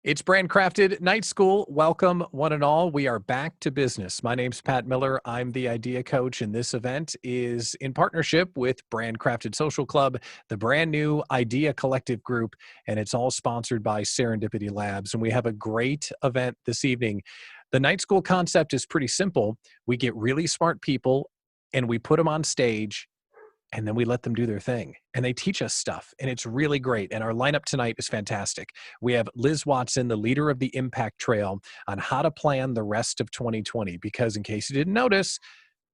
It's Brand Crafted Night School. Welcome, one and all. We are back to business. My name's Pat Miller. I'm the Idea Coach, and this event is in partnership with Brand Crafted Social Club, the brand new Idea Collective group, and it's all sponsored by Serendipity Labs. And we have a great event this evening. The Night School concept is pretty simple. We get really smart people, and we put them on stage, and then we let them do their thing and they teach us stuff, and it's really great. And our lineup tonight is fantastic. We have Liz Watson, the leader of the Impact Trail, on how to plan the rest of 2020, because in case you didn't notice,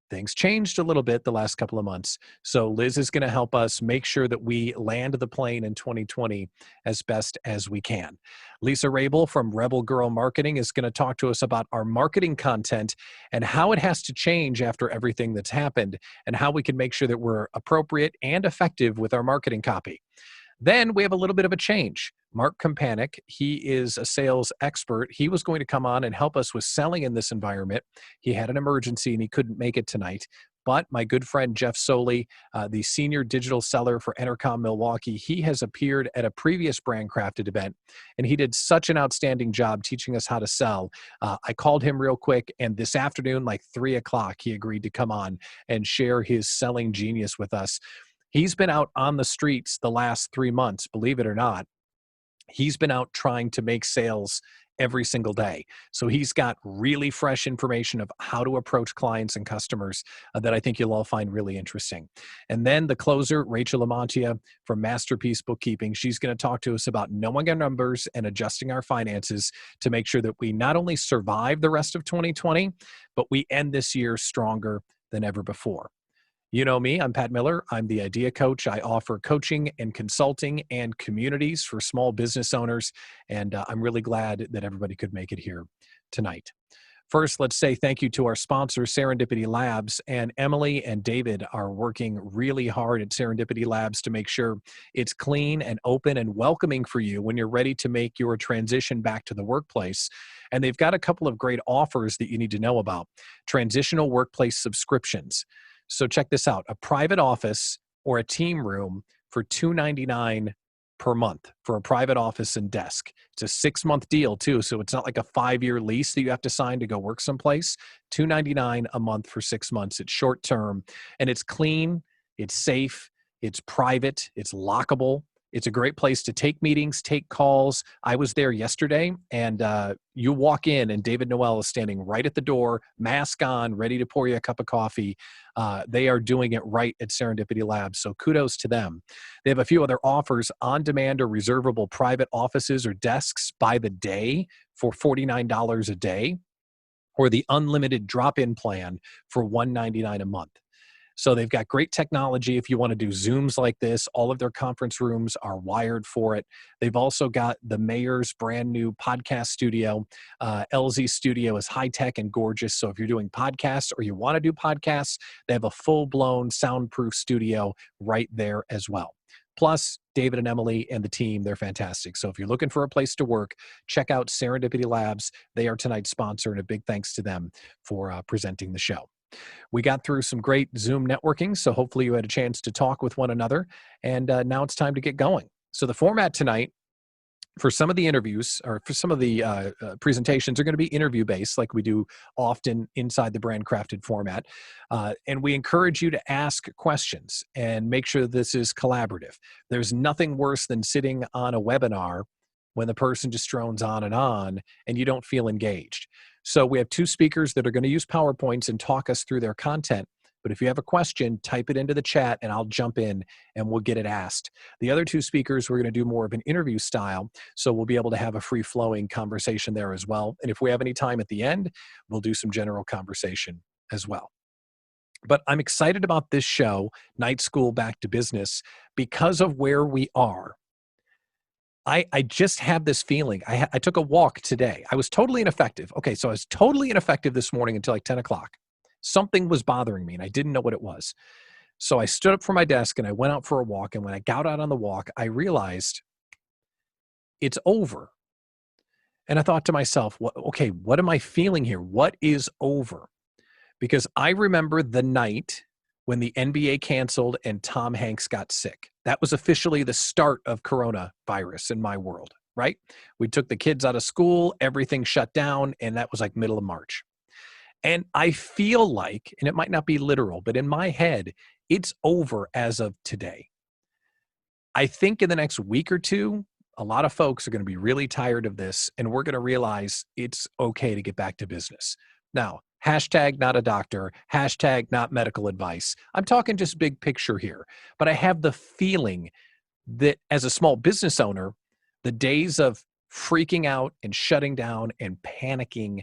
things changed a little bit the last couple of months. So Liz is going to help us make sure that we land the plane in 2020 as best as we can. Lisa Rabel from Rebel Girl Marketing is going to talk to us about our marketing content and how it has to change after everything that's happened, and how we can make sure that we're appropriate and effective with our marketing copy. Then we have a little bit of a change. Mark Kompanek, he is a sales expert. He was going to come on and help us with selling in this environment. He had an emergency and he couldn't make it tonight. But my good friend Jeff Soley, the senior digital seller for Entercom Milwaukee, he has appeared at a previous Brand Crafted event, and he did such an outstanding job teaching us how to sell. I called him real quick, and this afternoon, like 3 o'clock, he agreed to come on and share his selling genius with us. He's been out on the streets the last 3 months, believe it or not. He's been out trying to make sales every single day. So he's got really fresh information of how to approach clients and customers that I think you'll all find really interesting. And then the closer, Rachel Lamontia from Masterpiece Bookkeeping, she's going to talk to us about knowing our numbers and adjusting our finances to make sure that we not only survive the rest of 2020, but we end this year stronger than ever before. You know me, I'm Pat Miller. I'm the Idea Coach. I offer coaching and consulting and communities for small business owners, and I'm really glad that everybody could make it here tonight. First, let's say thank you to our sponsor, Serendipity Labs, and Emily and David are working really hard at Serendipity Labs to make sure it's clean and open and welcoming for you when you're ready to make your transition back to the workplace. And they've got a couple of great offers that you need to know about. Transitional workplace subscriptions. So check this out, a private office or a team room for $299 per month for a private office and desk. It's a 6-month deal too, so it's not like a 5-year lease that you have to sign to go work someplace. $299 a month for 6 months. It's short term, and it's clean, it's safe, it's private, it's lockable. It's a great place to take meetings, take calls. I was there yesterday, and you walk in, and David Noel is standing right at the door, mask on, ready to pour you a cup of coffee. They are doing it right at Serendipity Labs, so kudos to them. They have a few other offers: on-demand or reservable private offices or desks by the day for $49 a day, or the unlimited drop-in plan for $199 a month. So they've got great technology if you want to do Zooms like this. All of their conference rooms are wired for it. They've also got the mayor's brand new podcast studio. LZ Studio is high-tech and gorgeous. So if you're doing podcasts or you want to do podcasts, they have a full-blown soundproof studio right there as well. Plus, David and Emily and the team, they're fantastic. So if you're looking for a place to work, check out Serendipity Labs. They are tonight's sponsor, and a big thanks to them for presenting the show. We got through some great Zoom networking, so hopefully you had a chance to talk with one another, and now it's time to get going. So the format tonight for some of the interviews, or for some of the presentations, are going to be interview-based, like we do often inside the Brand Crafted format. And we encourage you to ask questions and make sure this is collaborative. There's nothing worse than sitting on a webinar when the person just drones on and you don't feel engaged. So we have 2 speakers that are going to use PowerPoints and talk us through their content. But if you have a question, type it into the chat and I'll jump in and we'll get it asked. The other 2 speakers, we're going to do more of an interview style, so we'll be able to have a free-flowing conversation there as well. And if we have any time at the end, we'll do some general conversation as well. But I'm excited about this show, Night School Back to Business, because of where we are. I just have this feeling. I took a walk today. I was totally ineffective. Okay, so I was totally ineffective this morning until like 10 o'clock. Something was bothering me, and I didn't know what it was. So I stood up from my desk, and I went out for a walk, and when I got out on the walk, I realized it's over. And I thought to myself, okay, what am I feeling here? What is over? Because I remember the night when the NBA canceled and Tom Hanks got sick. That was officially the start of coronavirus in my world. right? We took the kids out of school, everything shut down, and that was like middle of March. And I feel like, and it might not be literal, but in my head, it's over as of today. I think in the next week or two, a lot of folks are going to be really tired of this, and we're going to realize it's okay to get back to business. Now, hashtag not a doctor, hashtag not medical advice. I'm talking just big picture here, but I have the feeling that as a small business owner, the days of freaking out and shutting down and panicking,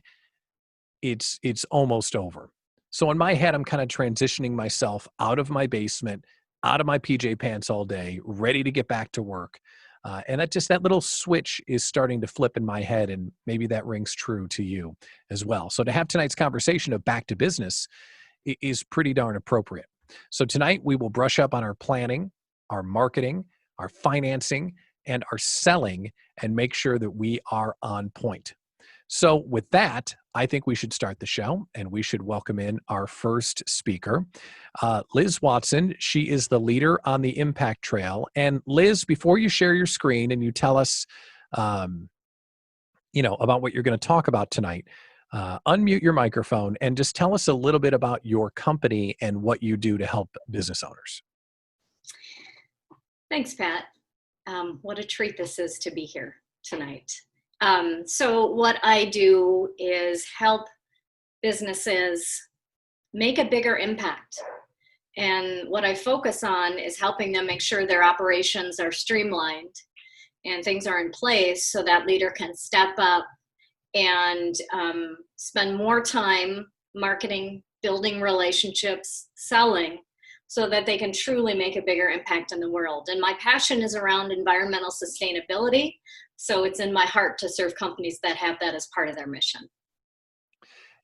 it's almost over. So in my head, I'm kind of transitioning myself out of my basement, out of my PJ pants all day, ready to get back to work. And that little switch is starting to flip in my head, and maybe that rings true to you as well. So to have tonight's conversation of back to business is pretty darn appropriate. So tonight we will brush up on our planning, our marketing, our financing, and our selling, and make sure that we are on point. So with that, I think we should start the show, and we should welcome in our first speaker, Liz Watson. She is the leader on the Impact Trail. And Liz, before you share your screen and you tell us, about what you're going to talk about tonight, unmute your microphone and just tell us a little bit about your company and what you do to help business owners. Thanks, Pat. What a treat this is to be here tonight. So what I do is help businesses make a bigger impact. And what I focus on is helping them make sure their operations are streamlined and things are in place so that leader can step up and spend more time marketing, building relationships, selling, so that they can truly make a bigger impact in the world. And my passion is around environmental sustainability. So it's in my heart to serve companies that have that as part of their mission.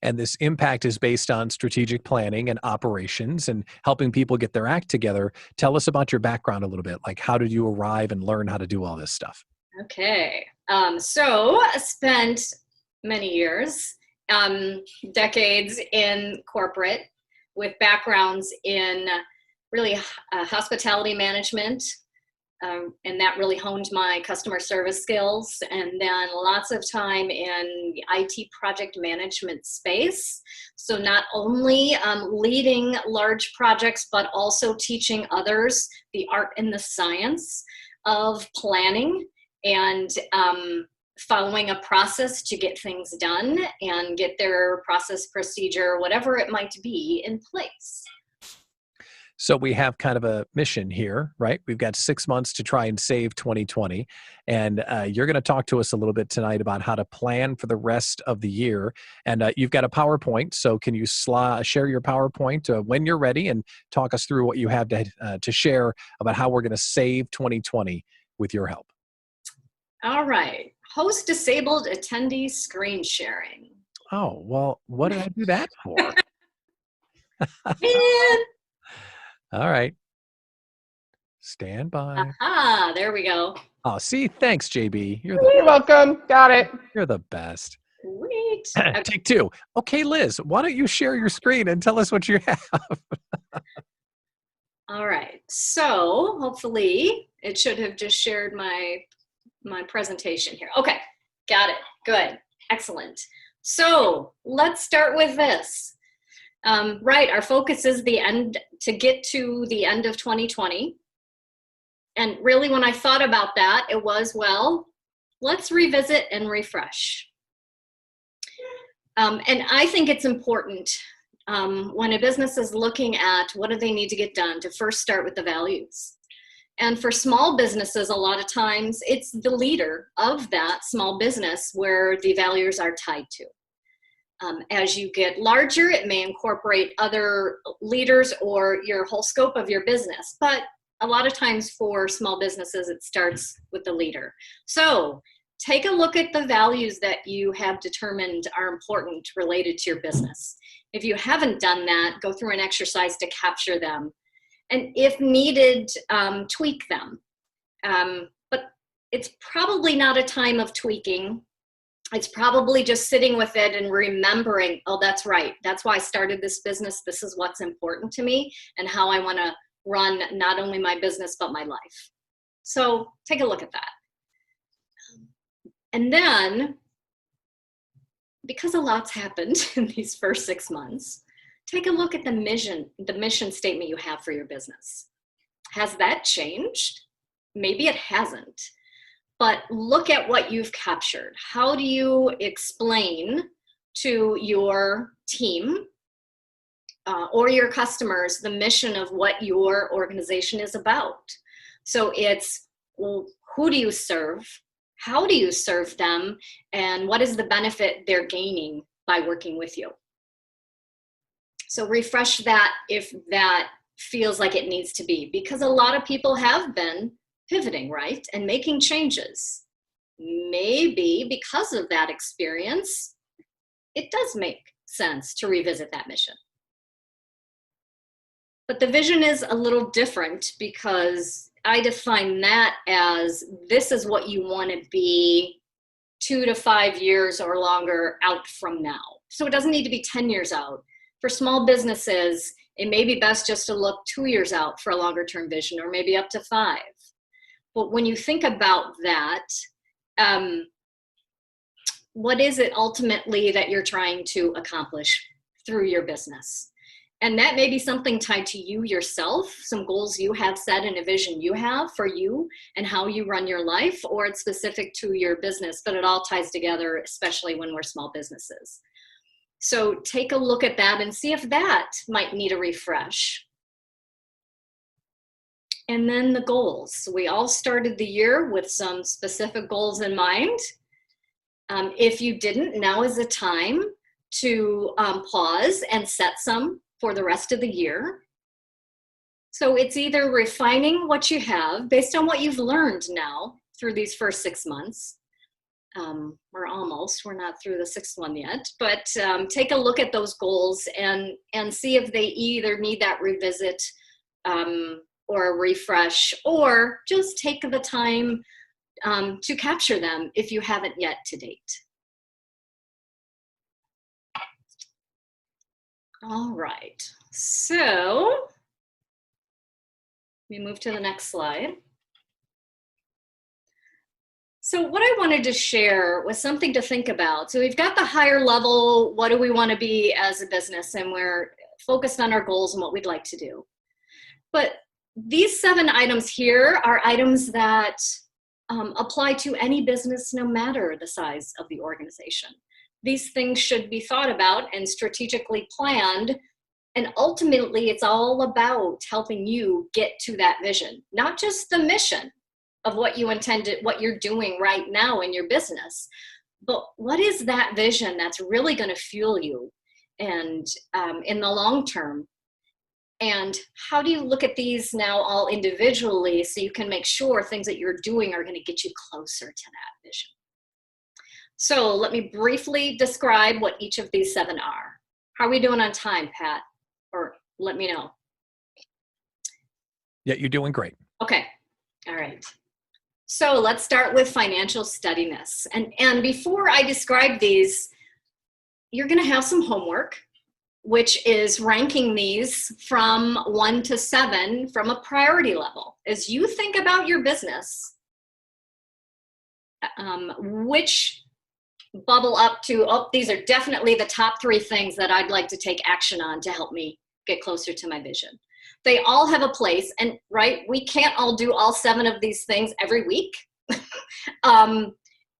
And this impact is based on strategic planning and operations and helping people get their act together. Tell us about your background a little bit. Like, how did you arrive and learn how to do all this stuff? Okay. So I spent many years, decades in corporate with backgrounds in really hospitality management, and that really honed my customer service skills, and then lots of time in the IT project management space. So not only leading large projects, but also teaching others the art and the science of planning and following a process to get things done and get their process, procedure, whatever it might be, in place. So we have kind of a mission here, right? We've got 6 months to try and save 2020. And you're going to talk to us a little bit tonight about how to plan for the rest of the year. And you've got a PowerPoint. So can you share your PowerPoint when you're ready and talk us through what you have to share about how we're going to save 2020 with your help? All right. Host disabled attendee screen sharing. Oh, well, what did I do that for? Man. All right. Stand by. Aha, there we go. Oh, see, thanks, JB. You're welcome. Got it. You're the best. Sweet. Take two. Okay, Liz, why don't you share your screen and tell us what you have? All right. So hopefully it should have just shared my presentation here. Okay, got it. Good. Excellent. So let's start with this. Right, our focus is to get to the end of 2020. And really, when I thought about that, it was, well, let's revisit and refresh. And I think it's important when a business is looking at what do they need to get done to first start with the values. And for small businesses, a lot of times it's the leader of that small business where the values are tied to. As you get larger, it may incorporate other leaders or your whole scope of your business. But a lot of times for small businesses, it starts with the leader. So take a look at the values that you have determined are important related to your business. If you haven't done that, go through an exercise to capture them. And if needed, tweak them. But it's probably not a time of tweaking. It's probably just sitting with it and remembering, oh, that's right. That's why I started this business. This is what's important to me and how I want to run not only my business, but my life. So take a look at that. And then, because a lot's happened in these first 6 months, take a look at the mission statement you have for your business. Has that changed? Maybe it hasn't, but look at what you've captured. How do you explain to your team or your customers the mission of what your organization is about? So it's, well, who do you serve? How do you serve them? And what is the benefit they're gaining by working with you? So refresh that if that feels like it needs to be, because a lot of people have been pivoting, right? And making changes. Maybe because of that experience, it does make sense to revisit that mission. But the vision is a little different, because I define that as, this is what you want to be 2 to 5 years or longer out from now. So it doesn't need to be 10 years out. For small businesses, it may be best just to look 2 years out for a longer term vision, or maybe up to 5. But when you think about that, what is it ultimately that you're trying to accomplish through your business? And that may be something tied to you yourself, some goals you have set and a vision you have for you and how you run your life, or it's specific to your business, but it all ties together, especially when we're small businesses. So take a look at that and see if that might need a refresh. And then the goals. We all started the year with some specific goals in mind. If you didn't, now is the time to pause and set some for the rest of the year. So it's either refining what you have based on what you've learned now through these first 6 months. We're not through the 6th one yet, but take a look at those goals and see if they either need that revisit or a refresh, or just take the time to capture them if you haven't yet to date. All right, so we move to the next slide. So what I wanted to share was something to think about. So we've got the higher level, what do we want to be as a business, and we're focused on our goals and what we'd like to do. But these 7 items here are items that apply to any business, no matter the size of the organization. These things should be thought about and strategically planned. And ultimately, it's all about helping you get to that vision, not just the mission of what you intended, what you're doing right now in your business, but what is that vision that's really going to fuel you and in the long term? And how do you look at these now all individually so you can make sure things that you're doing are going to get you closer to that vision? So let me briefly describe what each of these 7 are. How are we doing on time, Pat? Or let me know. Yeah, you're doing great. Okay. All right. So let's start with financial steadiness. And before I describe these, you're going to have some homework, which is ranking these from 1 to 7 from a priority level. As you think about your business, which bubble up to, oh, these are definitely the top 3 things that I'd like to take action on to help me get closer to my vision. They all have a place, and right, we can't all do all 7 of these things every week.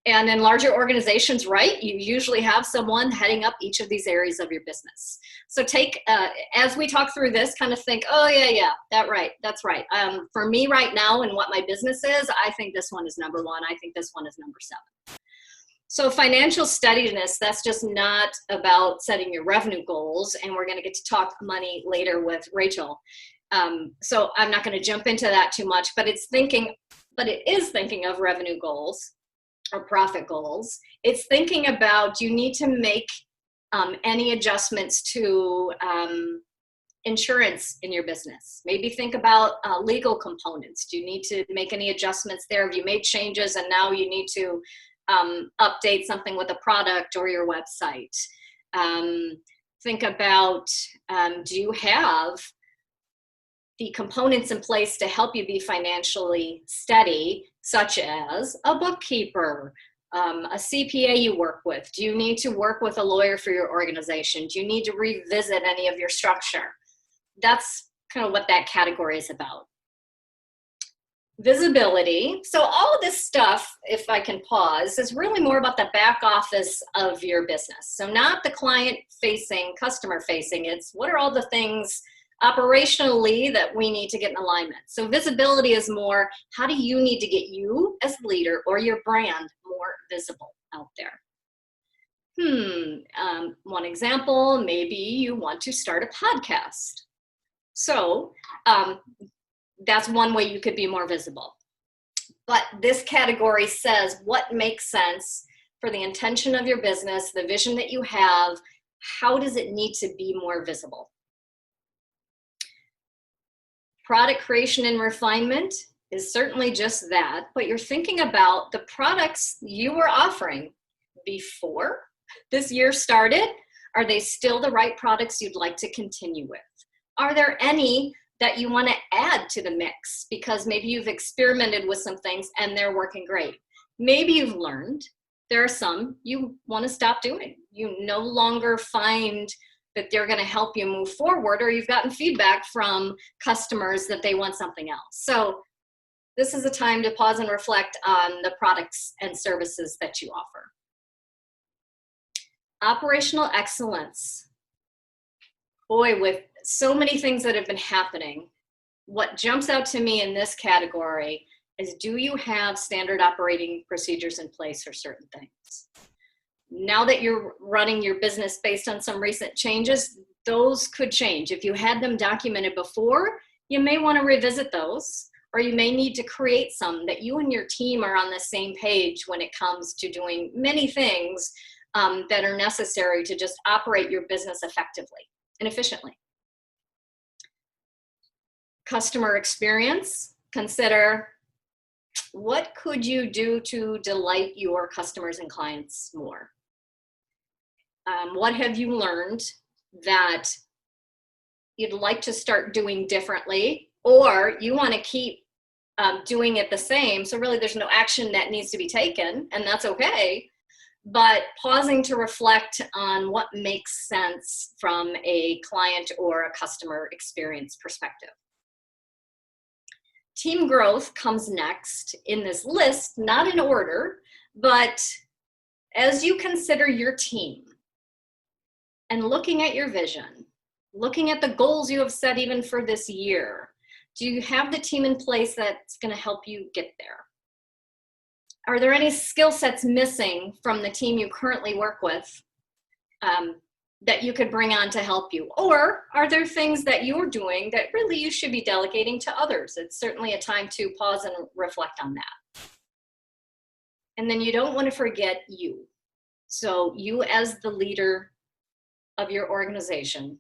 And in larger organizations, right, you usually have someone heading up each of these areas of your business. So take, as we talk through this, kind of think, oh yeah, that's right. For me right now and what my business is, I think this one is number 1. I think this one is number 7. So financial steadiness, that's just not about setting your revenue goals. And we're going to get to talk money later with Rachel. So I'm not going to jump into that too much, but it is thinking of revenue goals or profit goals. It's thinking about, do you need to make any adjustments to insurance in your business? Maybe think about legal components. Do you need to make any adjustments there? Have you made changes and now you need to update something with a product or your website? Think about, do you have the components in place to help you be financially steady, such as a bookkeeper, A CPA you work with. Do you need to work with a lawyer for your organization? Do you need to revisit any of your structure? That's kind of what that category is about. Visibility. So all of this stuff, if I can pause, is really more about the back office of your business. So not the client facing, customer facing. It's what are all the things operationally that we need to get in alignment. So visibility is more, how do you need to get you as leader or your brand more visible out there? One example, maybe you want to start a podcast. So that's one way you could be more visible. But this category says what makes sense for the intention of your business, the vision that you have, how does it need to be more visible? Product creation and refinement is certainly just that, but you're thinking about the products you were offering before this year started. Are they still the right products you'd like to continue with? Are there any that you want to add to the mix because maybe you've experimented with some things and they're working great? Maybe you've learned there are some you want to stop doing. You no longer find that they're going to help you move forward, or you've gotten feedback from customers that they want something else. So this is a time to pause and reflect on the products and services that you offer. Operational excellence. Boy, with so many things that have been happening, what jumps out to me in this category is, do you have standard operating procedures in place for certain things? Now that you're running your business based on some recent changes, those could change. If you had them documented before, you may want to revisit those, or you may need to create some that you and your team are on the same page when it comes to doing many things that are necessary to just operate your business effectively and efficiently. Customer experience. Consider, what could you do to delight your customers and clients more? What have you learned that you'd like to start doing differently, or you want to keep doing it the same? So really there's no action that needs to be taken, and that's okay. But pausing to reflect on what makes sense from a client or a customer experience perspective. Team growth comes next in this list, not in order, but as you consider your team and looking at your vision, looking at the goals you have set even for this year, do you have the team in place that's going to help you get there? Are there any skill sets missing from the team you currently work with that you could bring on to help you? Or are there things that you're doing that really you should be delegating to others? It's certainly a time to pause and reflect on that. And then you don't want to forget you. So you as the leader of your organization,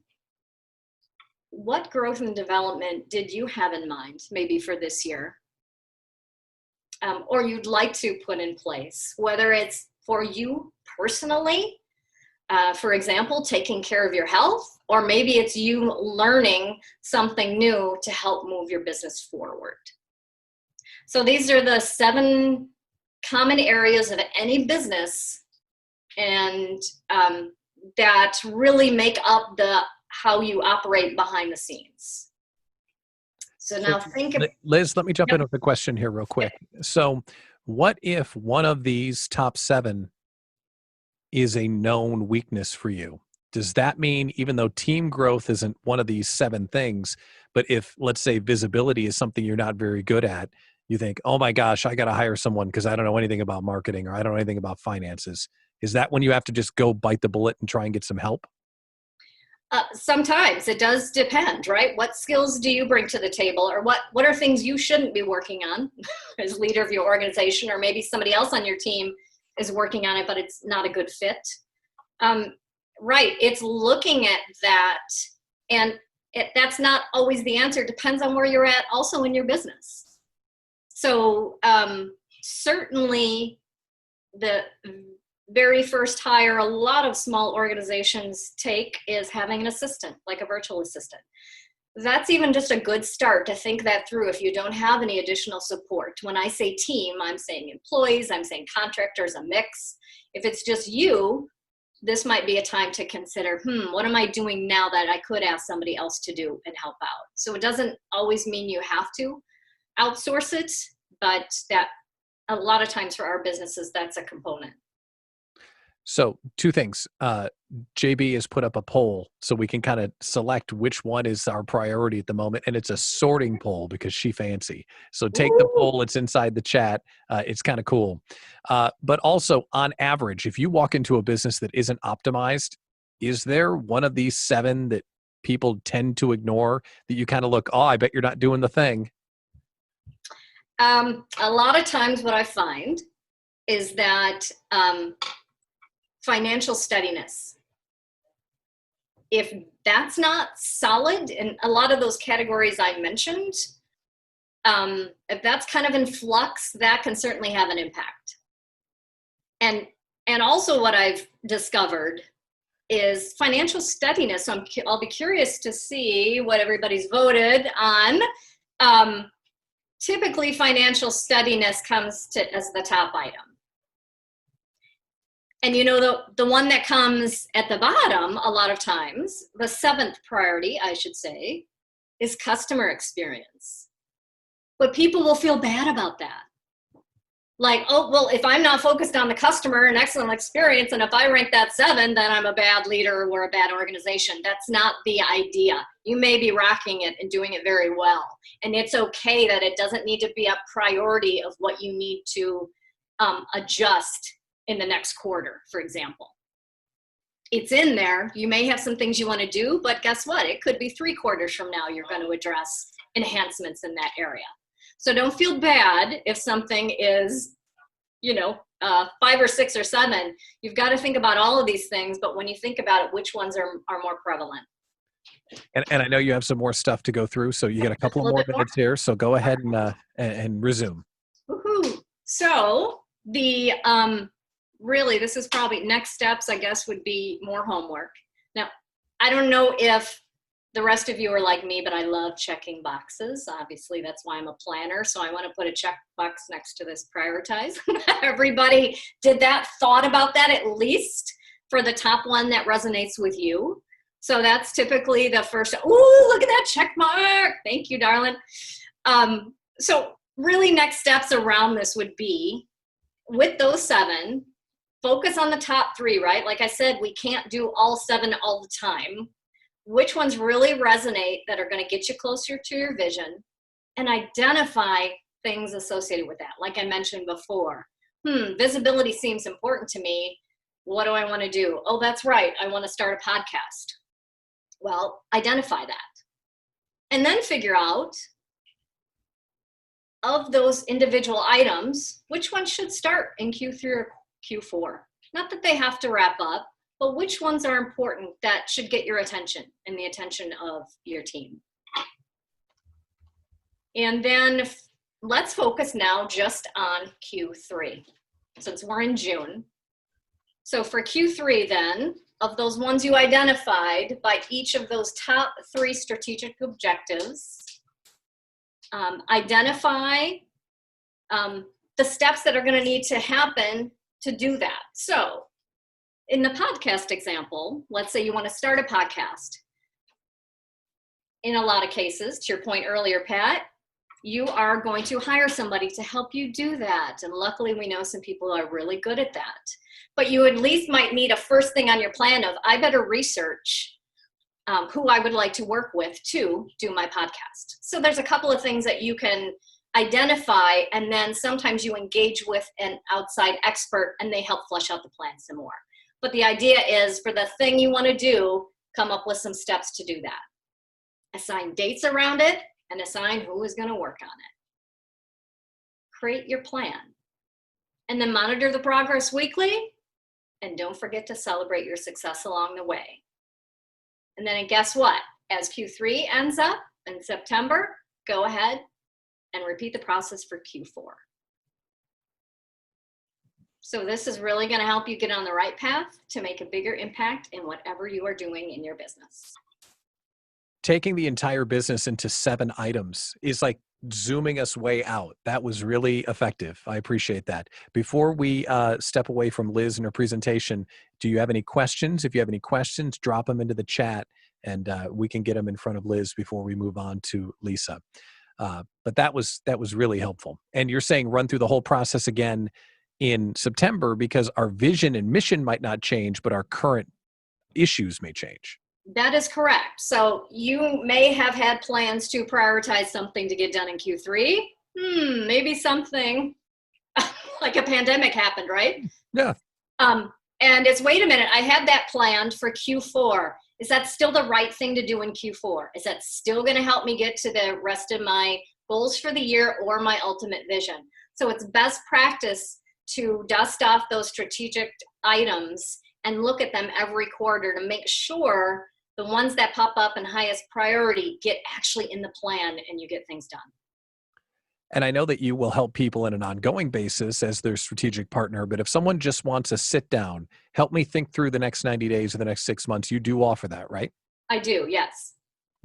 what growth and development did you have in mind maybe for this year? Or you'd like to put in place, whether it's for you personally, for example, taking care of your health, or maybe it's you learning something new to help move your business forward. So these are the 7 common areas of any business, and that really make up how you operate behind the scenes. So now think of, Liz, let me jump in with a question here real quick. So what if one of these top 7 is a known weakness for you? Does that mean, even though team growth isn't one of these 7 things, but if, let's say, visibility is something you're not very good at, you think, oh my gosh, I got to hire someone because I don't know anything about marketing or I don't know anything about finances. Is that when you have to just go bite the bullet and try and get some help? Sometimes it does depend, right? What skills do you bring to the table, or what are things you shouldn't be working on as leader of your organization, or maybe somebody else on your team is working on it, but it's not a good fit. Right, it's looking at that, and that's not always the answer. It depends on where you're at also in your business. So certainly the very first hire a lot of small organizations take is having an assistant, like a virtual assistant. that's even just a good start to think that through if you don't have any additional support. When I say team, I'm saying employees, I'm saying contractors, a mix. If it's just you, this might be a time to consider, what am I doing now that I could ask somebody else to do and help out? So it doesn't always mean you have to outsource it, but that a lot of times for our businesses, that's a component. So two things. JB has put up a poll so we can kind of select which one is our priority at the moment. And it's a sorting poll because she fancy. So take the poll. It's inside the chat. It's kind of cool. But also on average, if you walk into a business that isn't optimized, is there one of these 7 that people tend to ignore that you kind of look, oh, I bet you're not doing the thing? A lot of times what I find is that financial steadiness. If that's not solid, and a lot of those categories I mentioned, if that's kind of in flux, that can certainly have an impact. And also what I've discovered is financial steadiness. So I'll be curious to see what everybody's voted on. Typically, financial steadiness comes as the top item. And the one that comes at the bottom a lot of times, the 7th priority, I should say, is customer experience. But people will feel bad about that. Like, oh, well, if I'm not focused on the customer and excellent experience, and if I rank that 7, then I'm a bad leader or a bad organization. That's not the idea. You may be rocking it and doing it very well. And it's okay that it doesn't need to be a priority of what you need to adjust in the next quarter, for example. It's in there. You may have some things you want to do, but guess what? It could be 3 quarters from now you're going to address enhancements in that area. So don't feel bad if something is, 5 or 6 or 7. You've got to think about all of these things, but when you think about it, which ones are more prevalent? And I know you have some more stuff to go through, so you got a couple of more minutes here. So go ahead and resume. Woohoo! So the really, this is probably next steps, I guess, would be more homework. Now, I don't know if the rest of you are like me, but I love checking boxes. Obviously, that's why I'm a planner. So I want to put a check box next to this prioritize. Everybody did that, thought about that at least for the top one that resonates with you. So that's typically the first, ooh, look at that check mark. Thank you, darling. So really next steps around this would be with those 7, focus on the top 3, right? Like I said, we can't do all 7 all the time. Which ones really resonate that are going to get you closer to your vision, and identify things associated with that. Like I mentioned before, visibility seems important to me. What do I want to do? Oh, that's right. I want to start a podcast. Well, identify that. And then figure out, of those individual items, which one should start in Q3 or Q4. Not that they have to wrap up, but which ones are important that should get your attention and the attention of your team. And then let's focus now just on Q3, since we're in June. So for Q3 then, of those ones you identified by each of those top 3 strategic objectives, identify the steps that are going to need to happen to do that. So in the podcast example, let's say you want to start a podcast. In a lot of cases, to your point earlier, Pat, you are going to hire somebody to help you do that. And luckily, we know some people are really good at that. But you at least might need a first thing on your plan of, I better research who I would like to work with to do my podcast. So there's a couple of things that you can identify, and then sometimes you engage with an outside expert and they help flesh out the plan some more. But the idea is, for the thing you want to do, come up with some steps to do that. Assign dates around it and assign who is going to work on it. Create your plan. And then monitor the progress weekly. And don't forget to celebrate your success along the way. And then guess what? As Q3 ends up in September, go ahead and repeat the process for Q4. So this is really going to help you get on the right path to make a bigger impact in whatever you are doing in your business. taking the entire business into 7 items is like zooming us way out. That was really effective. I appreciate that. Before we step away from Liz and her presentation, do you have any questions? If you have any questions, drop them into the chat and we can get them in front of Liz before we move on to Lisa. But that was really helpful. And you're saying run through the whole process again in September because our vision and mission might not change, but our current issues may change. That is correct. So you may have had plans to prioritize something to get done in Q3. Maybe something like a pandemic happened, right? Yeah. And it's, wait a minute, I had that planned for Q4. Is that still the right thing to do in Q4? Is that still going to help me get to the rest of my goals for the year or my ultimate vision? So it's best practice to dust off those strategic items and look at them every quarter to make sure the ones that pop up in highest priority get actually in the plan and you get things done. And I know that you will help people on an ongoing basis as their strategic partner, but if someone just wants to sit down, help me think through the next 90 days or the next 6 months, you do offer that, right? I do, yes.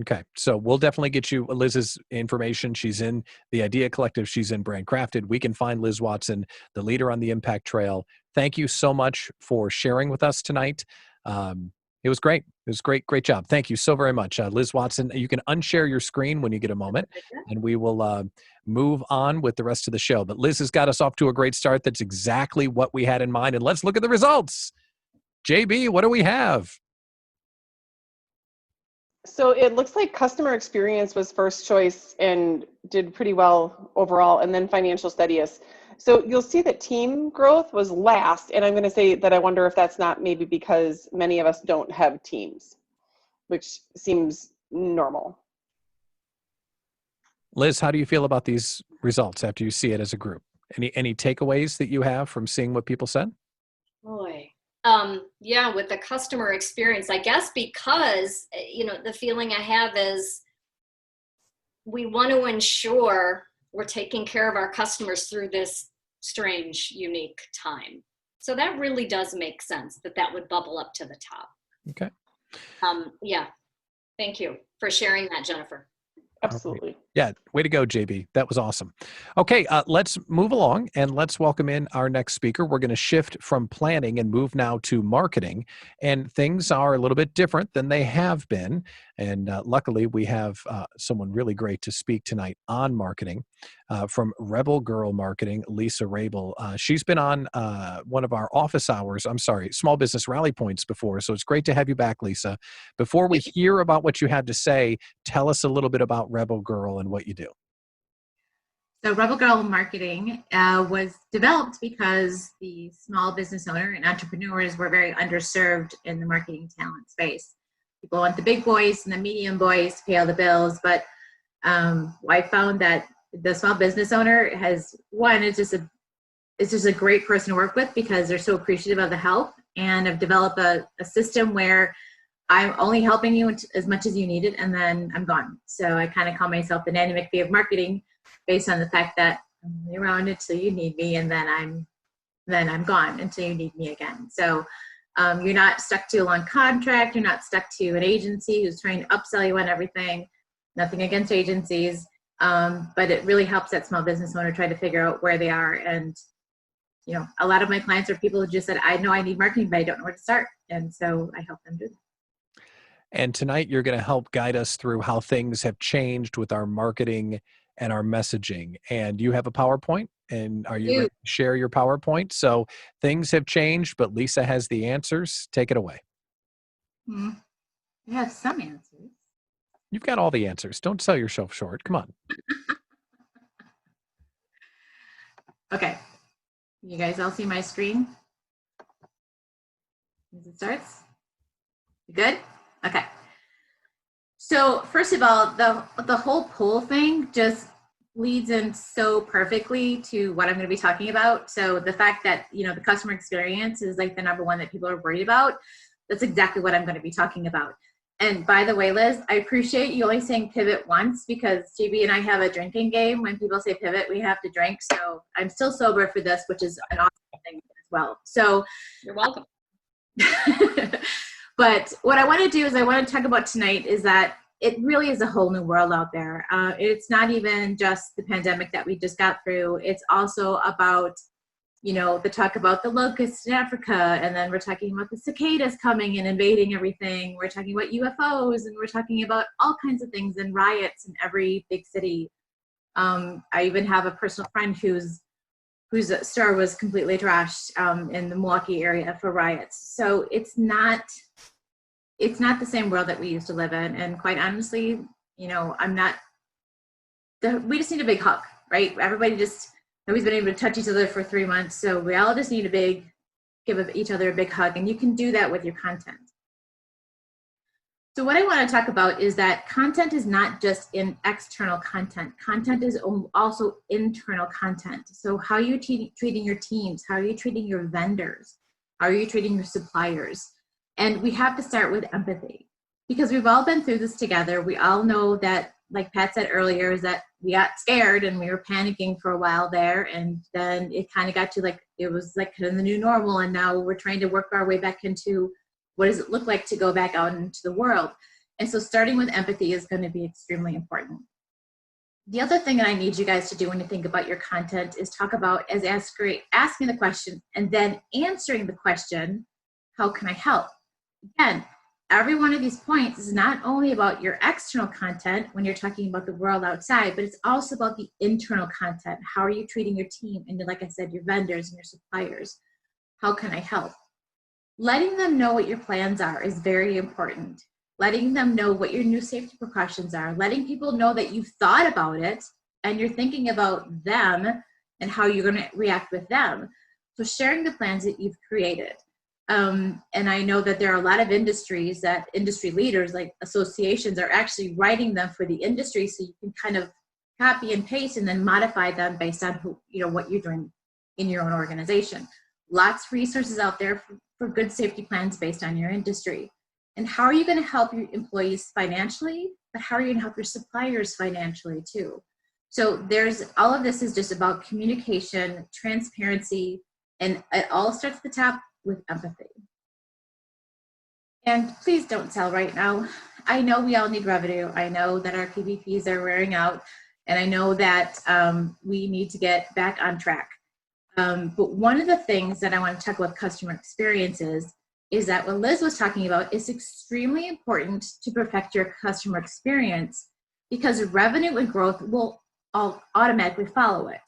Okay. So we'll definitely get you Liz's information. She's in the Idea Collective. She's in Brand Crafted. We can find Liz Watson, the leader on the Impact Trail. Thank you so much for sharing with us tonight. It was great. It was great. Great job. Thank you so very much. Liz Watson, you can unshare your screen when you get a moment and we will move on with the rest of the show. But Liz has got us off to a great start. That's exactly what we had in mind. And let's look at the results. JB, what do we have? So it looks like customer experience was first choice and did pretty well overall, and then financial steadiness. So you'll see that team growth was last, and I'm going to say that I wonder if that's not maybe because many of us don't have teams, which seems normal. Liz, how do you feel about these results after you see it as a group? Any takeaways that you have from seeing what people said? Boy. Yeah, with the customer experience, I guess because, the feeling I have is we want to ensure we're taking care of our customers through this strange, unique time. So that really does make sense that would bubble up to the top. Okay. Yeah. Thank you for sharing that, Jennifer. Absolutely. Yeah. Way to go, JB. That was awesome. Okay. Let's move along and let's welcome in our next speaker. We're going to shift from planning and move now to marketing. And things are a little bit different than they have been. And luckily, we have someone really great to speak tonight on marketing from Rebel Girl Marketing, Lisa Rabel. She's been on one of our small business rally points before. So it's great to have you back, Lisa. Before we hear about what you had to say, tell us a little bit about Rebel Girl and what you do. So Rebel Girl Marketing was developed because the small business owner and entrepreneurs were very underserved in the marketing talent space. People want the big boys and the medium boys to pay all the bills, but I found that the small business owner is just a great person to work with because they're so appreciative of the help, and I've developed a system where I'm only helping you as much as you need it, and then I'm gone. So I kind of call myself the Nanny McPhee of marketing, based on the fact that I'm only around until you need me, and then I'm gone until you need me again. So you're not stuck to a long contract. You're not stuck to an agency who's trying to upsell you on everything. Nothing against agencies, but it really helps that small business owner try to figure out where they are. And a lot of my clients are people who just said, I know I need marketing, but I don't know where to start. And so I help them do that. And tonight you're going to help guide us through how things have changed with our marketing and our messaging. And you have a PowerPoint, and are you ready to share your PowerPoint? So things have changed, but Lisa has the answers. Take it away. I have some answers. You've got all the answers. Don't sell yourself short. Come on. Okay. You guys all see my screen? As it starts? You good? Okay. So first of all, the whole poll thing just leads in so perfectly to what I'm going to be talking about. So the fact that, the customer experience is like the number one that people are worried about, that's exactly what I'm going to be talking about. And by the way, Liz, I appreciate you only saying pivot once, because JB and I have a drinking game. When people say pivot, we have to drink. So I'm still sober for this, which is an awesome thing as well. So you're welcome. But what I want to do is I want to talk about tonight is that it really is a whole new world out there. It's not even just the pandemic that we just got through. It's also about, the talk about the locusts in Africa, and then we're talking about the cicadas coming and invading everything. We're talking about UFOs, and we're talking about all kinds of things and riots in every big city. I even have a personal friend whose store was completely trashed in the Milwaukee area for riots. So it's not the same world that we used to live in. And quite honestly, we just need a big hug, right? Nobody's been able to touch each other for 3 months. So we all just need give each other a big hug. And you can do that with your content. So what I want to talk about is that content is not just in external content. Content is also internal content. So how are you treating your teams? How are you treating your vendors? How are you treating your suppliers? And we have to start with empathy, because we've all been through this together. We all know that, like Pat said earlier, is that we got scared and we were panicking for a while there. And then it kind of got to it was like kind of the new normal. And now we're trying to work our way back into what does it look like to go back out into the world. And so starting with empathy is going to be extremely important. The other thing that I need you guys to do when you think about your content is asking the question and then answering the question, how can I help? Again, every one of these points is not only about your external content when you're talking about the world outside, but it's also about the internal content. How are you treating your team? And like I said, your vendors and your suppliers. How can I help? Letting them know what your plans are is very important. Letting them know what your new safety precautions are. Letting people know that you've thought about it and you're thinking about them and how you're going to react with them. So sharing the plans that you've created. And I know that there are a lot of industries that industry leaders, like associations, are actually writing them for the industry, so you can kind of copy and paste and then modify them based on what you're doing in your own organization. Lots of resources out there for good safety plans based on your industry. And how are you going to help your employees financially, but how are you going to help your suppliers financially too? So all of this is just about communication, transparency, and it all starts at the top with empathy. And please don't sell right now. I know we all need revenue. I know that our PVPs are wearing out, and I know that we need to get back on track. But one of the things that I want to talk about customer experiences is that what Liz was talking about is extremely important to perfect your customer experience, because revenue and growth will all automatically follow it.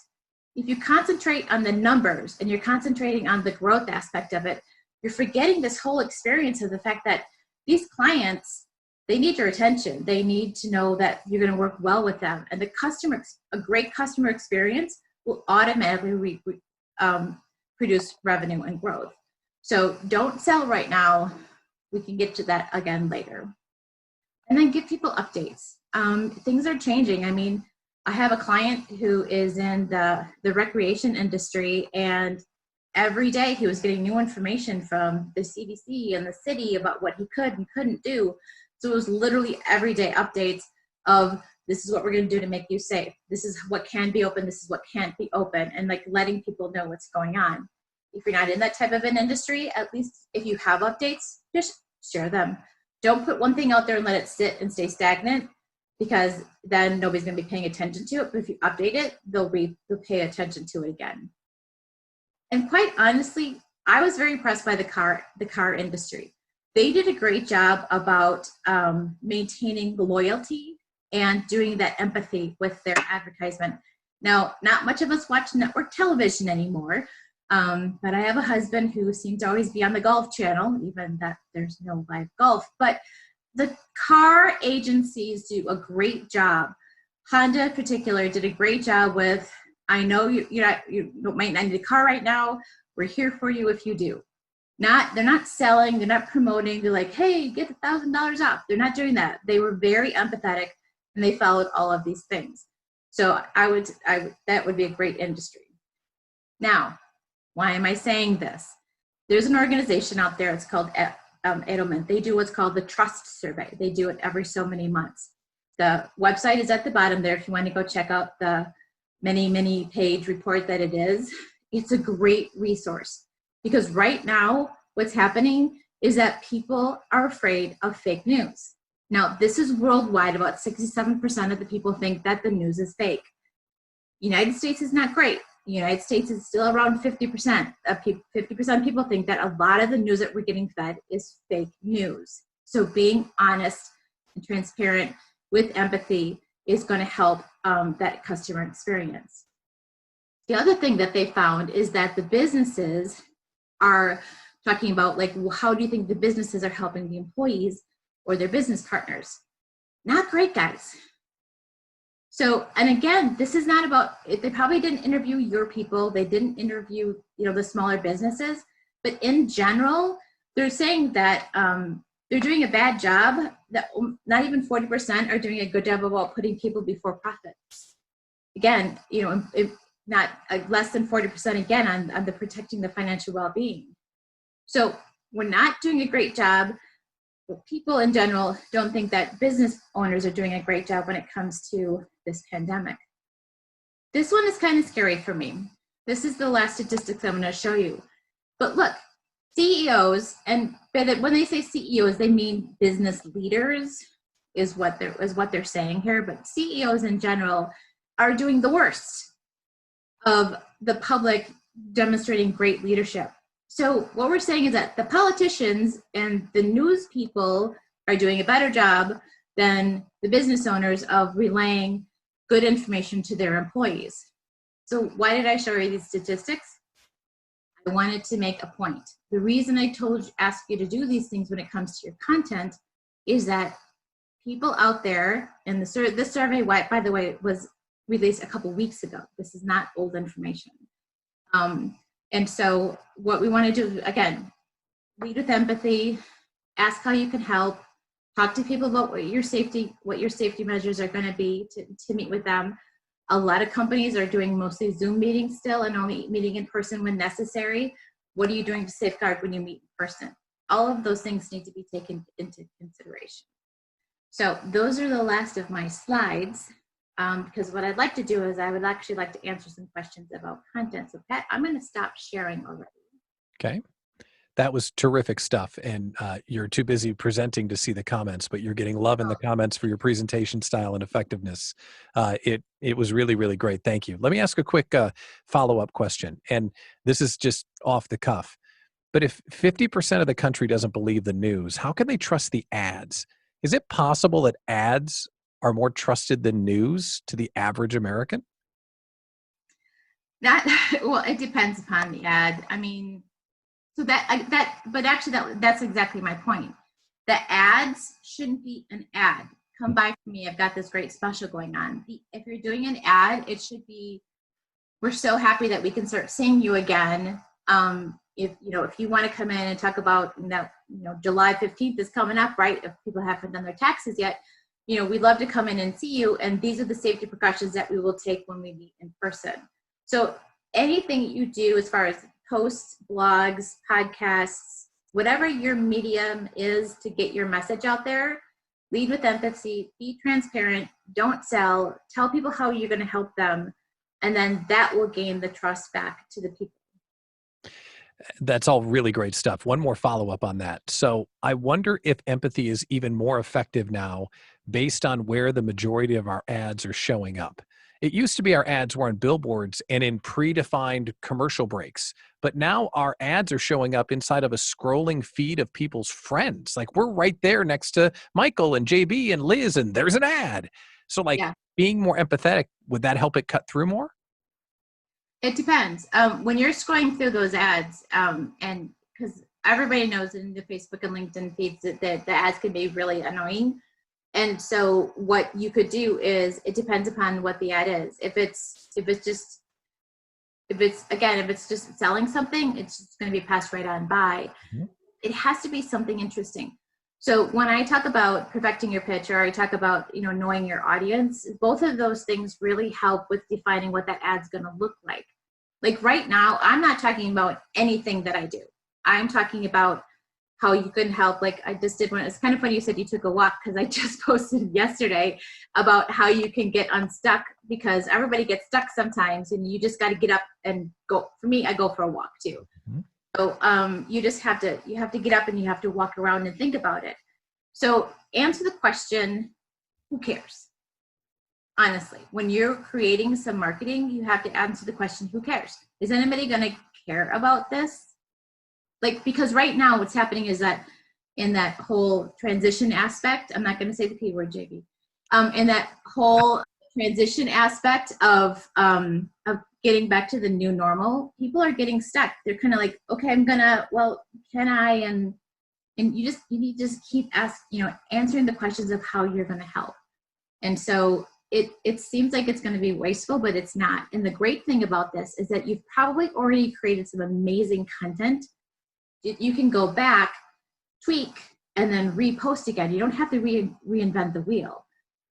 If you concentrate on the numbers and you're concentrating on the growth aspect of it, you're forgetting this whole experience of the fact that these clients, they need your attention. They need to know that you're going to work well with them. And a great customer experience will automatically produce revenue and growth. So don't sell right now. We can get to that again later. And then give people updates. Things are changing. I mean, I have a client who is in the recreation industry, and every day he was getting new information from the CDC and the city about what he could and couldn't do. So it was literally everyday updates of, this is what we're going to do to make you safe. This is what can be open. This is what can't be open. And letting people know what's going on. If you're not in that type of an industry, at least if you have updates, just share them. Don't put one thing out there and let it sit and stay stagnant, because then nobody's going to be paying attention to it. But if you update it, they'll pay attention to it again. And quite honestly, I was very impressed by the car industry. They did a great job about maintaining the loyalty and doing that empathy with their advertisement. Now, not much of us watch network television anymore, but I have a husband who seems to always be on the golf channel, even that there's no live golf. But the car agencies do a great job. Honda in particular did a great job with, I know you might not need a car right now. We're here for you if you do. They're not selling, they're not promoting. They're like, hey, get $1,000 off. They're not doing that. They were very empathetic, and they followed all of these things. So that would be a great industry. Now, why am I saying this? There's an organization out there, it's called Edelman. They do what's called the Trust Survey. They do it every so many months. The website is at the bottom there if you want to go check out the many page report that it is. It's a great resource, because right now what's happening is that people are afraid of fake news. Now, this is worldwide. About 67% of the people think that the news is fake. United States is not great. The United States is still around 50%. 50% of people think that a lot of the news that we're getting fed is fake news. So being honest and transparent with empathy is going to help that customer experience. The other thing that they found is that the businesses are talking about, like, well, how do you think the businesses are helping the employees or their business partners? Not great, guys. So, and again, this is not about, they probably didn't interview your people. They didn't interview, the smaller businesses, but in general, they're saying that they're doing a bad job, that not even 40% are doing a good job about putting people before profits. Again, not less than 40% again on the protecting the financial well-being. So we're not doing a great job. But people in general don't think that business owners are doing a great job when it comes to this pandemic. This one is kind of scary for me. This is the last statistics I'm going to show you. But look, CEOs, and when they say CEOs, they mean business leaders, is what they're saying here. But CEOs in general are doing the worst of the public demonstrating great leadership. So what we're saying is that the politicians and the news people are doing a better job than the business owners of relaying good information to their employees. So why did I show you these statistics? I wanted to make a point. The reason I ask you to do these things when it comes to your content is that people out there, and this survey, by the way, was released a couple weeks ago. This is not old information. And so what we want to do, again, lead with empathy, ask how you can help, talk to people about what your safety measures are going to be to meet with them. A lot of companies are doing mostly Zoom meetings still and only meeting in person when necessary. What are you doing to safeguard when you meet in person? All of those things need to be taken into consideration. So those are the last of my slides. Because what I'd like to do is I would actually like to answer some questions about content. So Pat, I'm going to stop sharing already. Okay. That was terrific stuff. And you're too busy presenting to see the comments, but you're getting love in the comments for your presentation style and effectiveness. It was really, really great. Thank you. Let me ask a quick follow-up question. And this is just off the cuff. But if 50% of the country doesn't believe the news, how can they trust the ads? Is it possible that ads are more trusted than news to the average American? Well, it depends upon the ad. I mean, so that's exactly my point. The ads shouldn't be an ad. Come buy from me. I've got this great special going on. If you're doing an ad, it should be, we're so happy that we can start seeing you again. If you want to come in and talk about, July 15th is coming up, right? If people haven't done their taxes yet, we'd love to come in and see you. And these are the safety precautions that we will take when we meet in person. So anything you do as far as posts, blogs, podcasts, whatever your medium is to get your message out there, lead with empathy, be transparent, don't sell, tell people how you're going to help them. And then that will gain the trust back to the people. That's all really great stuff. One more follow-up on that. So I wonder if empathy is even more effective now based on where the majority of our ads are showing up. It used to be our ads were on billboards and in predefined commercial breaks, but now our ads are showing up inside of a scrolling feed of people's friends. Like we're right there next to Michael and JB and Liz, and there's an ad. So being more empathetic, would that help it cut through more? It depends. When you're scrolling through those ads, and because everybody knows in the Facebook and LinkedIn feeds that the ads can be really annoying. And so what you could do is, it depends upon what the ad is. If it's just selling something, it's just going to be passed right on by. Mm-hmm. It has to be something interesting. So when I talk about perfecting your pitch, or I talk about, knowing your audience, both of those things really help with defining what that ad's going to look like. Like right now, I'm not talking about anything that I do. I'm talking about how you can help. Like I just did one. It's kind of funny you said you took a walk, because I just posted yesterday about how you can get unstuck, because everybody gets stuck sometimes and you just got to get up and go. For me, I go for a walk too. Mm-hmm. So you have to get up and you have to walk around and think about it. So answer the question, who cares? Honestly, when you're creating some marketing, you have to answer the question, who cares? Is anybody going to care about this? Like, because right now what's happening is that in that whole transition aspect, I'm not going to say the P word, JB, in that whole transition aspect of getting back to the new normal, people are getting stuck. They're kind of like, okay, can I? And you need to just keep answering the questions of how you're going to help. And so it seems like it's going to be wasteful, but it's not. And the great thing about this is that you've probably already created some amazing content. You can go back, tweak, and then repost again. You don't have to reinvent the wheel.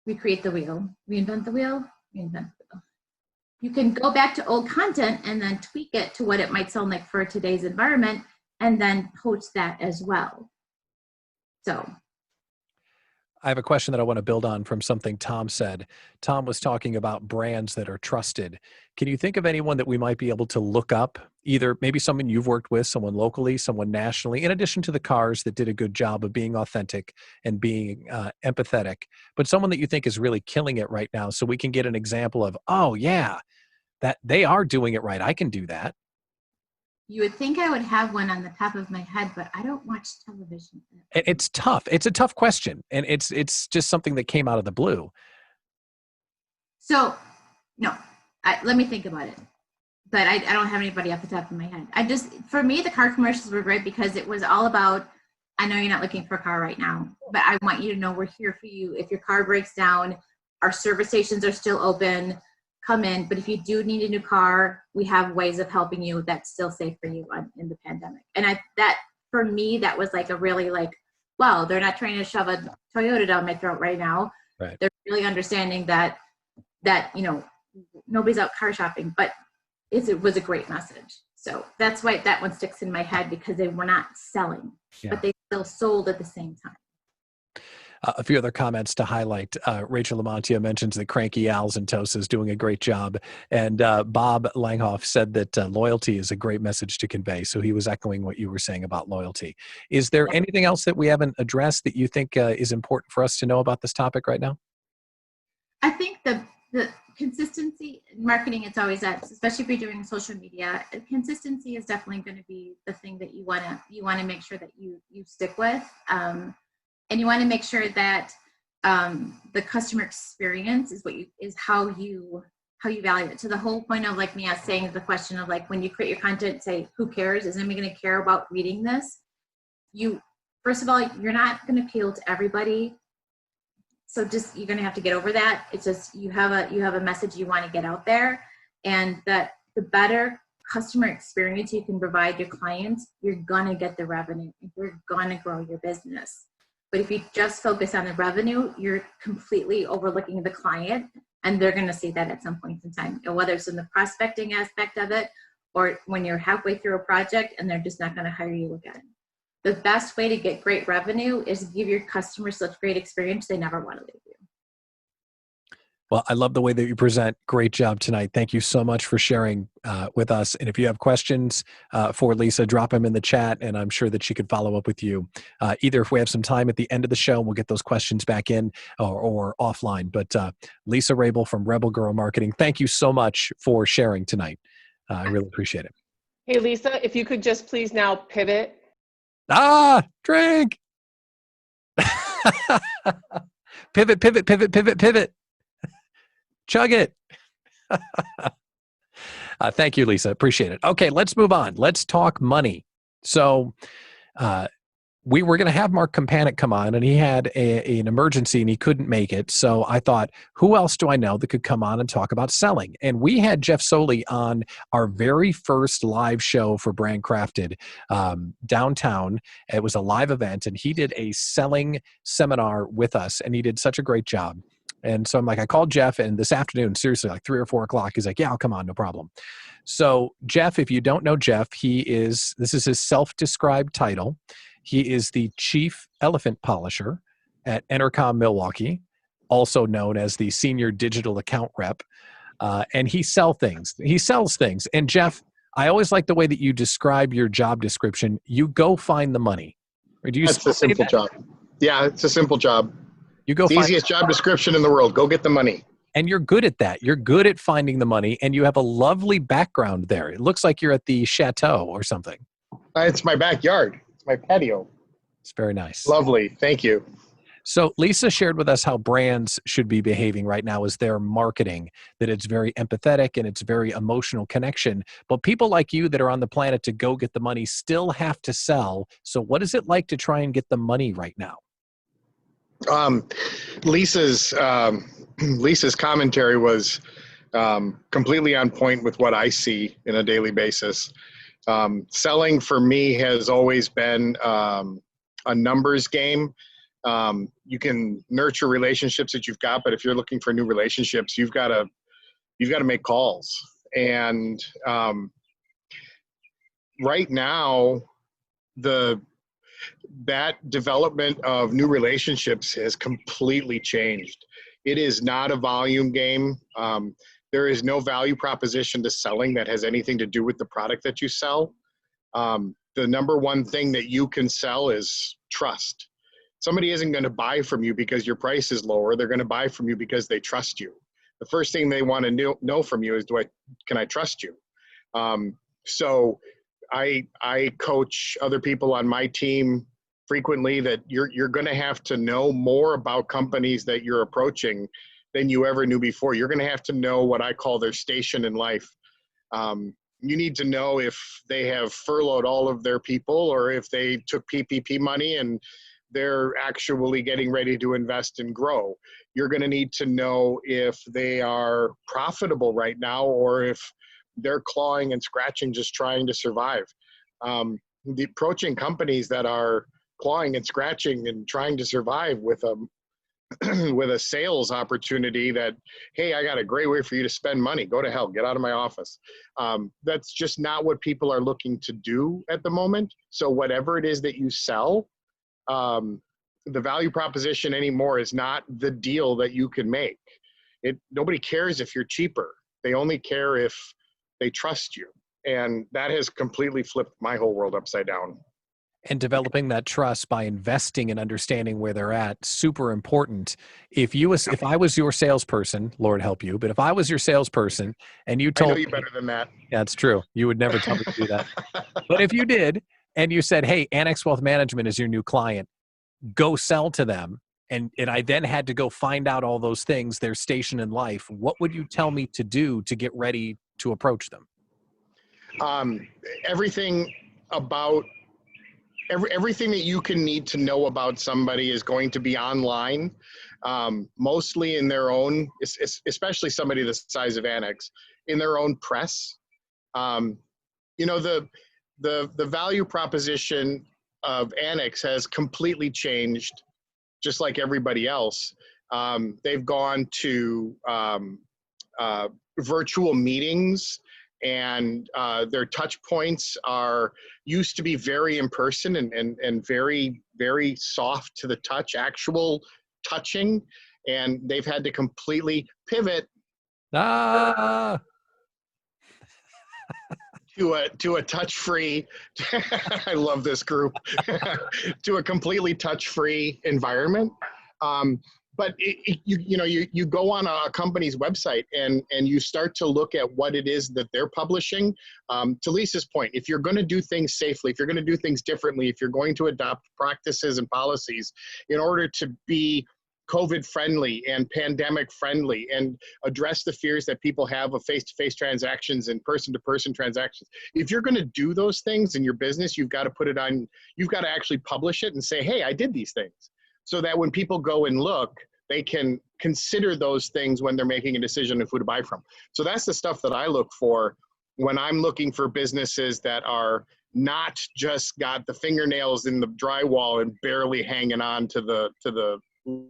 Recreate the wheel, reinvent the wheel, reinvent the wheel. You can go back to old content and then tweak it to what it might sound like for today's environment, and then post that as well. So I have a question that I want to build on from something Tom said. Tom was talking about brands that are trusted. Can you think of anyone that we might be able to look up, either maybe someone you've worked with, someone locally, someone nationally, in addition to the cars that did a good job of being authentic and being empathetic, but someone that you think is really killing it right now, so we can get an example of, oh yeah, that they are doing it right. I can do that. you would think I would have one on the top of my head, but I don't watch television. It's tough. It's a tough question. And it's just something that came out of the blue. So, no, let me think about it. But I don't have anybody off the top of my head. For me, the car commercials were great because it was all about, I know you're not looking for a car right now, but I want you to know we're here for you. If your car breaks down, our service stations are still open. Come in. But if you do need a new car, we have ways of helping you that's still safe for you in the pandemic. And for me, that was like a really wow, they're not trying to shove a Toyota down my throat right now. Right. They're really understanding that nobody's out car shopping, but it was a great message. So that's why that one sticks in my head, because they were not selling, but they still sold at the same time. A few other comments to highlight. Rachel Lamontia mentions that Cranky Al's and Tosa is doing a great job. And Bob Langhoff said that loyalty is a great message to convey. So he was echoing what you were saying about loyalty. Is there anything else that we haven't addressed that you think is important for us to know about this topic right now? I think the consistency in marketing, it's always that, especially if you're doing social media, consistency is definitely going to be the thing that you want to make sure that you stick with. And you want to make sure that the customer experience is how you value it. To the whole point of me saying the question of when you create your content, say, who cares? Is anybody going to care about reading this? First of all, you're not going to appeal to everybody. So you're going to have to get over that. It's just, you have a message you want to get out there, and that the better customer experience you can provide your clients, you're going to get the revenue. You're going to grow your business. But if you just focus on the revenue, you're completely overlooking the client, and they're going to see that at some point in time, whether it's in the prospecting aspect of it or when you're halfway through a project and they're just not going to hire you again. The best way to get great revenue is give your customers such great experience they never want to leave you. Well, I love the way that you present. Great job tonight. Thank you so much for sharing with us. And if you have questions for Lisa, drop them in the chat, and I'm sure that she could follow up with you. Either if we have some time at the end of the show, we'll get those questions back in, or offline. But Lisa Rabel from Rebel Girl Marketing, thank you so much for sharing tonight. I really appreciate it. Hey, Lisa, if you could just please now pivot. Drink. Pivot, pivot, pivot, pivot, pivot. Chug it. Thank you, Lisa. Appreciate it. Okay, let's move on. Let's talk money. So we were going to have Mark Kampanik come on, and he had an emergency and he couldn't make it. So I thought, who else do I know that could come on and talk about selling? And we had Jeff Soley on our very first live show for Brand Crafted downtown. It was a live event, and he did a selling seminar with us, and he did such a great job. And so I called Jeff, and this afternoon, seriously, 3 or 4 o'clock, he's like, yeah, I'll come on, no problem. So Jeff, if you don't know Jeff, this is his self-described title. He is the Chief Elephant Polisher at Entercom Milwaukee, also known as the Senior Digital Account Rep. And he sells things. And Jeff, I always like the way that you describe your job description. You go find the money. Or do you That's a simple job. Yeah, it's a simple job. You go It's the find, easiest job description in the world. Go get the money. and you're good at that. You're good at finding the money, and you have a lovely background there. It looks like you're at the chateau or something. It's my backyard. It's my patio. It's very nice. Lovely. Thank you. So Lisa shared with us how brands should be behaving right now as their marketing, that it's very empathetic and it's very emotional connection. But people like you that are on the planet to go get the money still have to sell. So what is it like to try and get the money right now? Lisa's Lisa's commentary was completely on point with what I see in a daily basis. Selling for me has always been a numbers game. You can nurture relationships that you've got, but if you're looking for new relationships, you've got to make calls. And right now, that development of new relationships has completely changed. It is not a volume game. There is no value proposition to selling that has anything to do with the product that you sell. The number one thing that you can sell is trust. Somebody isn't going to buy from you because your price is lower. They're going to buy from you because they trust you. The first thing they want to know from you is, can I trust you? So I coach other people on my team frequently that you're going to have to know more about companies that you're approaching than you ever knew before. You're going to have to know what I call their station in life. You need to know if they have furloughed all of their people or if they took PPP money and they're actually getting ready to invest and grow. You're going to need to know if they are profitable right now or if they're clawing and scratching, just trying to survive. The approaching companies that are clawing and scratching and trying to survive with a with a sales opportunity that, hey, I got a great way for you to spend money. Go to hell, get out of my office. That's just not what people are looking to do at the moment. So whatever it is that you sell, the value proposition anymore is not the deal that you can make. Nobody cares if you're cheaper. They only care if they trust you. And that has completely flipped my whole world upside down. And developing that trust by investing and understanding where they're at, super important. If I was your salesperson, Lord help you, but if I was your salesperson and you told I know you better than that. Yeah, it's true. You would never tell me to do that. But if you did, and you said, hey, Annex Wealth Management is your new client, go sell to them, and I then had to go find out all those things, their station in life, what would you tell me to do to get ready to approach them? Everything that you can need to know about somebody is going to be online, mostly in their own, especially somebody the size of Annex, in their own press. The value proposition of Annex has completely changed, just like everybody else. They've gone to virtual meetings, and their touch points used to be very in person and very, very soft to the touch, actual touching, and they've had to completely pivot to a touch-free, I love this group, to a completely touch-free environment. But you go on a company's website and you start to look at what it is that they're publishing. To Lisa's point, if you're going to do things safely, if you're going to do things differently, if you're going to adopt practices and policies in order to be COVID friendly and pandemic friendly and address the fears that people have of face-to-face transactions and person-to-person transactions. If you're going to do those things in your business, you've got to put it on, you've got to actually publish it and say, hey, I did these things. So that when people go and look, they can consider those things when they're making a decision of who to buy from. So that's the stuff that I look for when I'm looking for businesses that are not just got the fingernails in the drywall and barely hanging on to the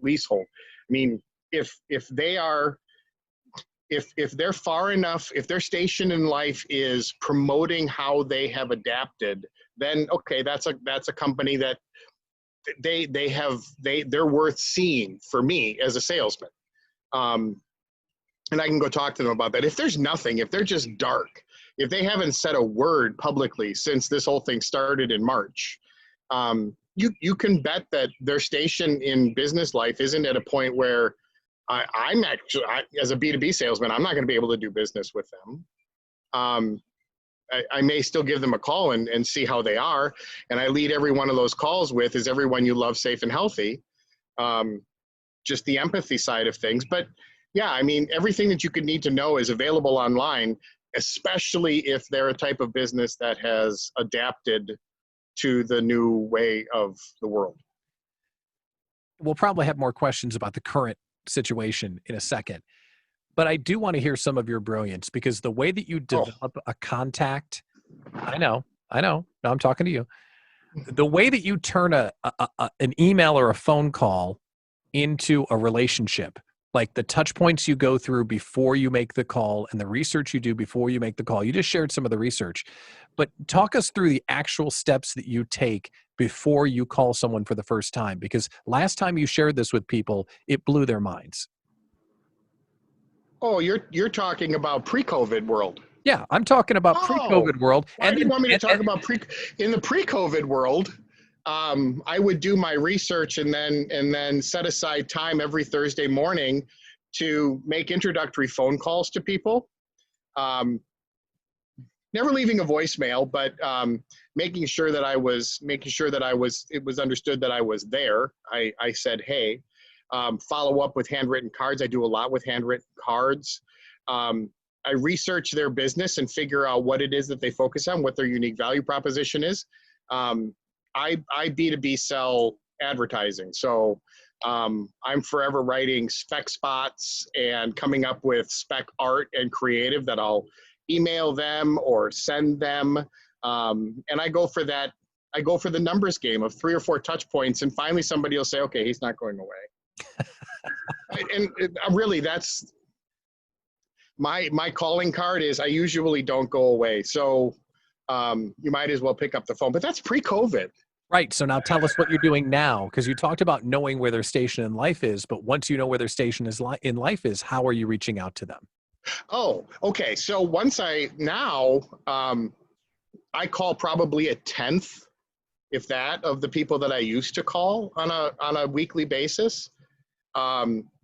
leasehold. I mean, if they're far enough, if their station in life is promoting how they have adapted, then okay, that's a company that they're worth seeing for me as a salesman. And I can go talk to them about that. If there's nothing, if they're just dark, if they haven't said a word publicly since this whole thing started in March, you can bet that their station in business life isn't at a point where I'm actually, as a B2B salesman, I'm not going to be able to do business with them. I may still give them a call and see how they are. And I lead every one of those calls with, is everyone you love safe and healthy? Just the empathy side of things. But yeah, I mean, everything that you could need to know is available online, especially if they're a type of business that has adapted to the new way of the world. We'll probably have more questions about the current situation in a second, but I do want to hear some of your brilliance, because the way that you develop a contact, I know, now I'm talking to you, the way that you turn an email or a phone call into a relationship, like the touch points you go through before you make the call and the research you do before you make the call. You just shared some of the research, but talk us through the actual steps that you take before you call someone for the first time, because last time you shared this with people, it blew their minds. Oh, you're talking about pre-COVID world. Yeah, I'm talking about pre-COVID world. Why do you want me to talk about in the pre-COVID world? I would do my research and then set aside time every Thursday morning to make introductory phone calls to people. Never leaving a voicemail, but making sure that it was understood that I was there. I said, hey, follow up with handwritten cards. I do a lot with handwritten cards. I research their business and figure out what it is that they focus on, what their unique value proposition is. I B2B sell advertising. So I'm forever writing spec spots and coming up with spec art and creative that I'll email them or send them. And I go for that. I go for the numbers game of 3 or 4 touch points. And finally somebody will say, okay, he's not going away. And really, that's my calling card is I usually don't go away. So you might as well pick up the phone, but that's pre-COVID. Right. So now tell us what you're doing now, because you talked about knowing where their station in life is, but once you know where their station is in life is, how are you reaching out to them? Oh, okay. So once I call probably a 10th, if that, of the people that I used to call on a weekly basis.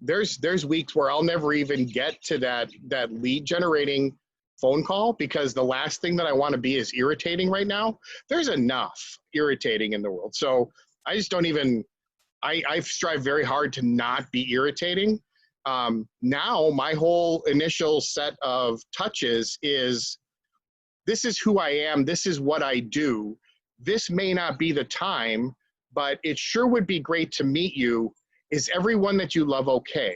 There's weeks where I'll never even get to that lead generating phone call, because the last thing that I want to be is irritating right now. There's enough irritating in the world. So I just don't even, I strive very hard to not be irritating. Now my whole initial set of touches is, this is who I am. This is what I do. This may not be the time, but it sure would be great to meet you. Is everyone that you love okay?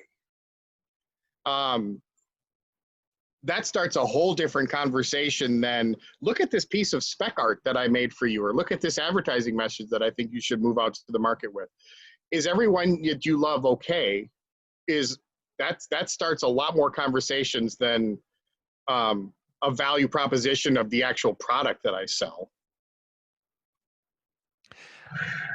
That starts a whole different conversation than, look at this piece of spec art that I made for you, or look at this advertising message that I think you should move out to the market with. Is everyone that you love okay? That starts a lot more conversations than a value proposition of the actual product that I sell.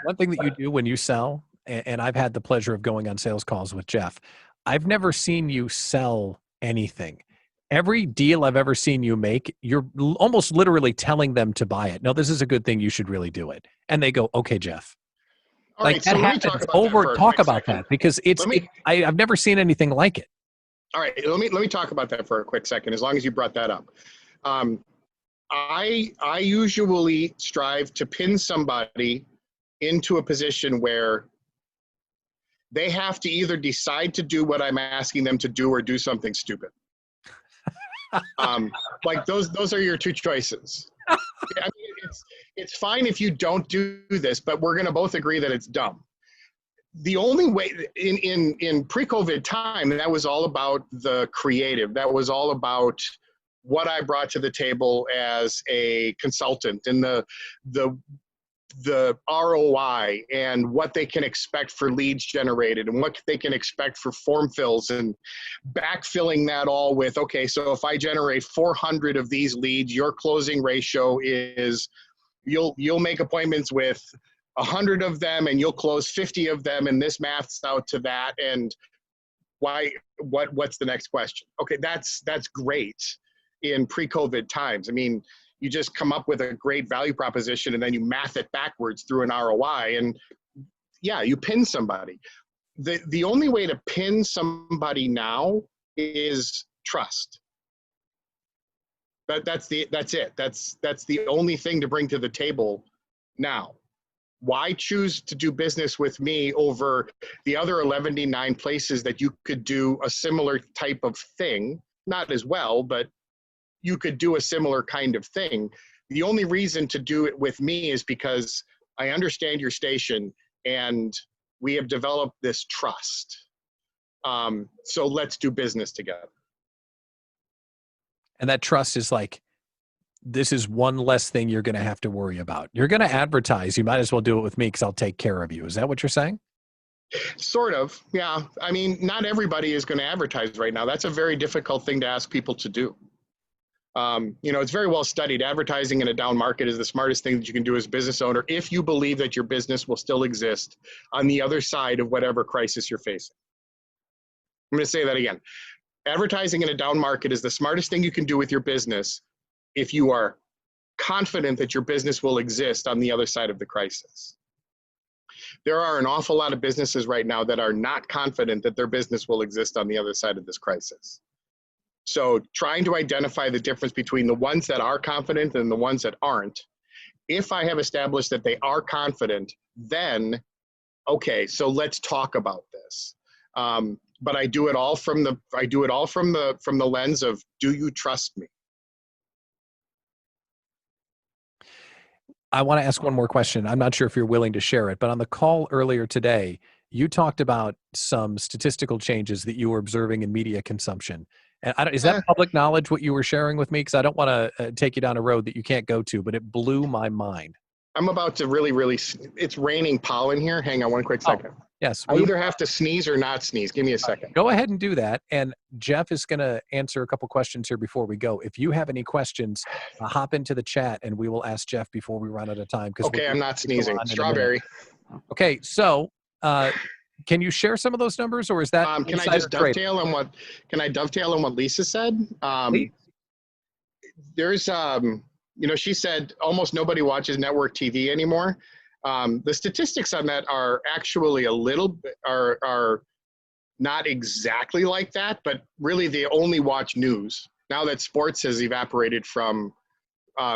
One thing that you do when you sell, and I've had the pleasure of going on sales calls with Jeff, I've never seen you sell anything. Every deal I've ever seen you make, you're almost literally telling them to buy it. No, this is a good thing. You should really do it. And they go, okay, Jeff. All like right, that so happens let me talk about over. that for a Talk quick about second. that, because I've never seen anything like it. All right, let me talk about that for a quick second, as long as you brought that up. I usually strive to pin somebody into a position where they have to either decide to do what I'm asking them to do or do something stupid. Like those are your 2 choices. I mean, it's fine if you don't do this, but we're going to both agree that it's dumb. The only way in pre-COVID time, that was all about the creative. That was all about what I brought to the table as a consultant, and the ROI and what they can expect for leads generated and what they can expect for form fills, and backfilling that all with, okay, so if I generate 400 of these leads, your closing ratio is, you'll make appointments with 100 of them and you'll close 50 of them, and this maths out to that. And what's the next question? Okay, that's great in pre-COVID times. I mean, you just come up with a great value proposition and then you math it backwards through an ROI, and yeah, you pin somebody. The only way to pin somebody now is trust. That's it. That's the only thing to bring to the table now. Why choose to do business with me over the other 119 places that you could do a similar type of thing? Not as well, but you could do a similar kind of thing. The only reason to do it with me is because I understand your station and we have developed this trust. So let's do business together. And that trust is like, this is one less thing you're going to have to worry about. You're going to advertise. You might as well do it with me because I'll take care of you. Is that what you're saying? Sort of, yeah. I mean, not everybody is going to advertise right now. That's a very difficult thing to ask people to do. It's very well studied. Advertising in a down market is the smartest thing that you can do as a business owner if you believe that your business will still exist on the other side of whatever crisis you're facing. I'm going to say that again. Advertising in a down market is the smartest thing you can do with your business if you are confident that your business will exist on the other side of the crisis. There are an awful lot of businesses right now that are not confident that their business will exist on the other side of this crisis. So trying to identify the difference between the ones that are confident and the ones that aren't. If I have established that they are confident, then, okay, so let's talk about this. But I do it all from the lens of, do you trust me? I want to ask one more question. I'm not sure if you're willing to share it, but on the call earlier today, you talked about some statistical changes that you were observing in media consumption. And is that public knowledge, what you were sharing with me? Because I don't want to take you down a road that you can't go to, but it blew my mind. I'm about to really, it's raining pollen here. Hang on one quick second. Oh, yes. I either have to sneeze or not sneeze. Give me a second. Go ahead and do that. And Jeff is going to answer a couple questions here before we go. If you have any questions, hop into the chat and we will ask Jeff before we run out of time. Okay, I'm not sneezing. Strawberry. Okay, so can you share some of those numbers, or is that can I just dovetail on what Lisa said? There's she said almost nobody watches network TV anymore. The statistics on that are actually are not exactly like that, but really they only watch news now that sports has evaporated from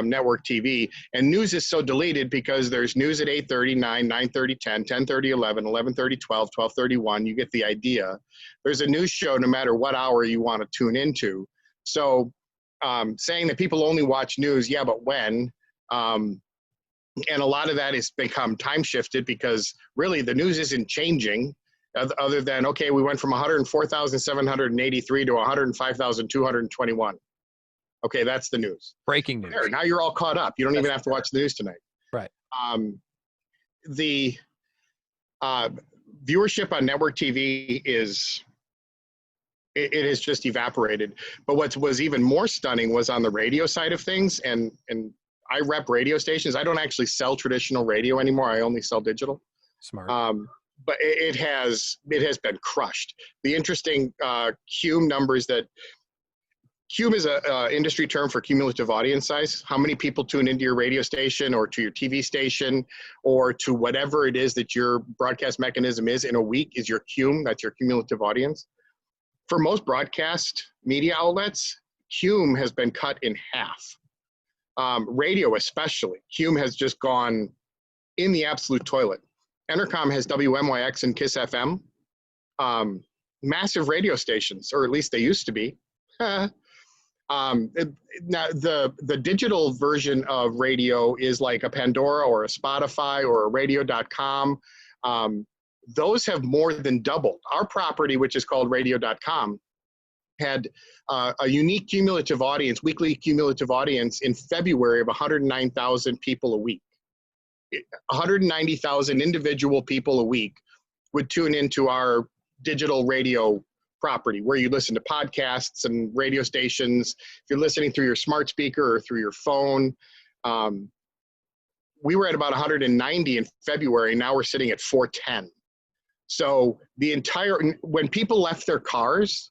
network TV, and news is so deleted because there's news at 8:30, 9, 9:30, 10, 10:30, 11, 11:30, 12, 12:31. You get the idea. There's a news show no matter what hour you want to tune into. So saying that people only watch news, yeah, but when? And a lot of that has become time shifted because really the news isn't changing other than, okay, we went from 104,783 to 105,221. Okay, that's the news. Breaking news. There, now you're all caught up. You don't even have to watch the news tonight. Right. The viewership on network TV it has just evaporated. But what was even more stunning was on the radio side of things, and I rep radio stations. I don't actually sell traditional radio anymore. I only sell digital. Smart. But it has been crushed. The interesting CUME numbers that CUME is a industry term for cumulative audience size. How many people tune into your radio station or to your TV station or to whatever it is that your broadcast mechanism is in a week is your CUME. That's your cumulative audience. For most broadcast media outlets, CUME has been cut in half. Radio especially, CUME has just gone in the absolute toilet. Entercom has WMYX and KISS FM, massive radio stations, or at least they used to be. Now the digital version of radio is like a Pandora or a Spotify or a radio.com. Those have more than doubled. Our property, which is called radio.com, had a unique cumulative audience, weekly cumulative audience in February of 109,000 people a week. 190,000 individual people a week would tune into our digital radio property where you listen to podcasts and radio stations. If you're listening through your smart speaker or through your phone, we were at about 190 in February. Now we're sitting at 410. So when people left their cars,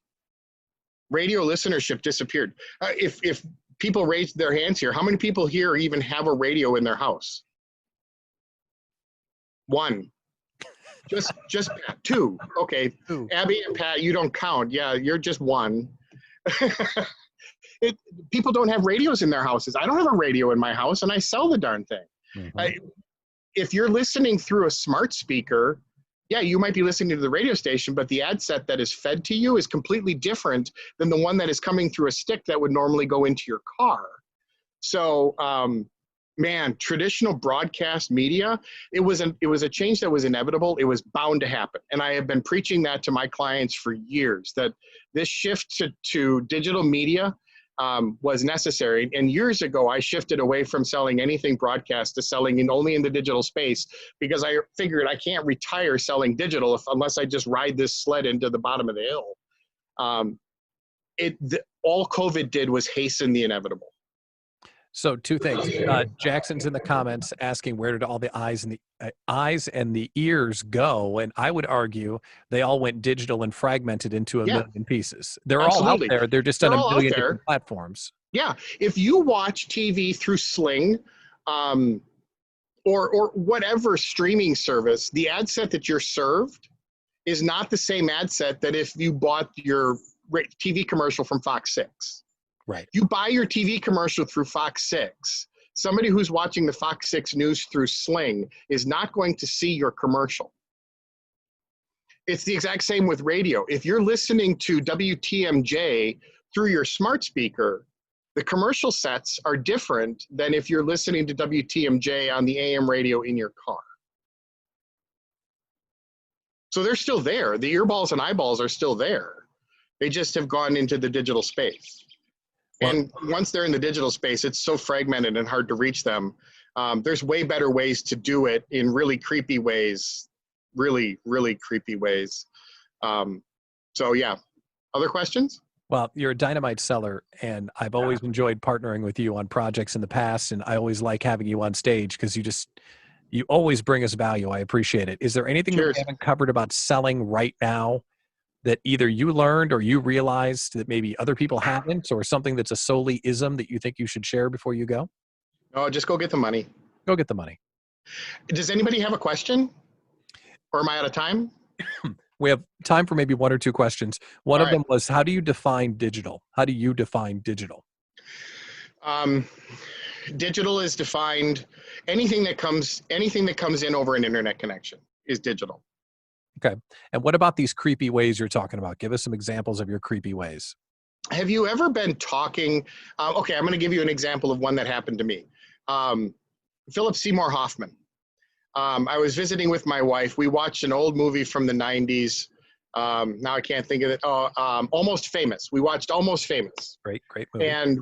radio listenership disappeared. If people raised their hands here. How many people here even have a radio in their house? One. Just Pat. Two. Okay. Ooh. Abby and Pat, you don't count. Yeah, you're just one. People don't have radios in their houses. I don't have a radio in my house, and I sell the darn thing. Mm-hmm. If you're listening through a smart speaker, yeah, you might be listening to the radio station, but the ad set that is fed to you is completely different than the one that is coming through a stick that would normally go into your car. So, man, traditional broadcast media, it was a change that was inevitable. It was bound to happen. And I have been preaching that to my clients for years, that this shift to digital media was necessary. And years ago, I shifted away from selling anything broadcast to selling only in the digital space, because I figured I can't retire selling digital unless I just ride this sled into the bottom of the hill. All COVID did was hasten the inevitable. So two things. Jackson's in the comments asking, where did all the eyes and the ears go? And I would argue they all went digital and fragmented into a million pieces. They're all out there. They're just on a million different platforms. Yeah. If you watch TV through Sling, or whatever streaming service, the ad set that you're served is not the same ad set that if you bought your TV commercial from Fox 6. Right. You buy your TV commercial through Fox 6. Somebody who's watching the Fox 6 News through Sling is not going to see your commercial. It's the exact same with radio. If you're listening to WTMJ through your smart speaker, the commercial sets are different than if you're listening to WTMJ on the AM radio in your car. So they're still there. The earballs and eyeballs are still there. They just have gone into the digital space. And once they're in the digital space, it's so fragmented and hard to reach them. There's way better ways to do it in really creepy ways, really, really creepy ways. So yeah, other questions? Well, you're a dynamite seller, and I've always enjoyed partnering with you on projects in the past, and I always like having you on stage because you always bring us value. I appreciate it. Is there anything that we haven't covered about selling right now that either you learned or you realized that maybe other people haven't, or something that's a solely ism that you think you should share before you go? Oh, just go get the money. Go get the money. Does anybody have a question? Or am I out of time? We have time for maybe one or two questions. One of them was, how do you define digital? How do you define digital? Digital is defined, anything that comes in over an internet connection is digital. Okay. And what about these creepy ways you're talking about? Give us some examples of your creepy ways. Have you ever been talking? Okay, I'm going to give you an example of one that happened to me. Philip Seymour Hoffman. I was visiting with my wife. We watched an old movie from the 90s. Now I can't think of it. Almost Famous. We watched Almost Famous. Great movie. And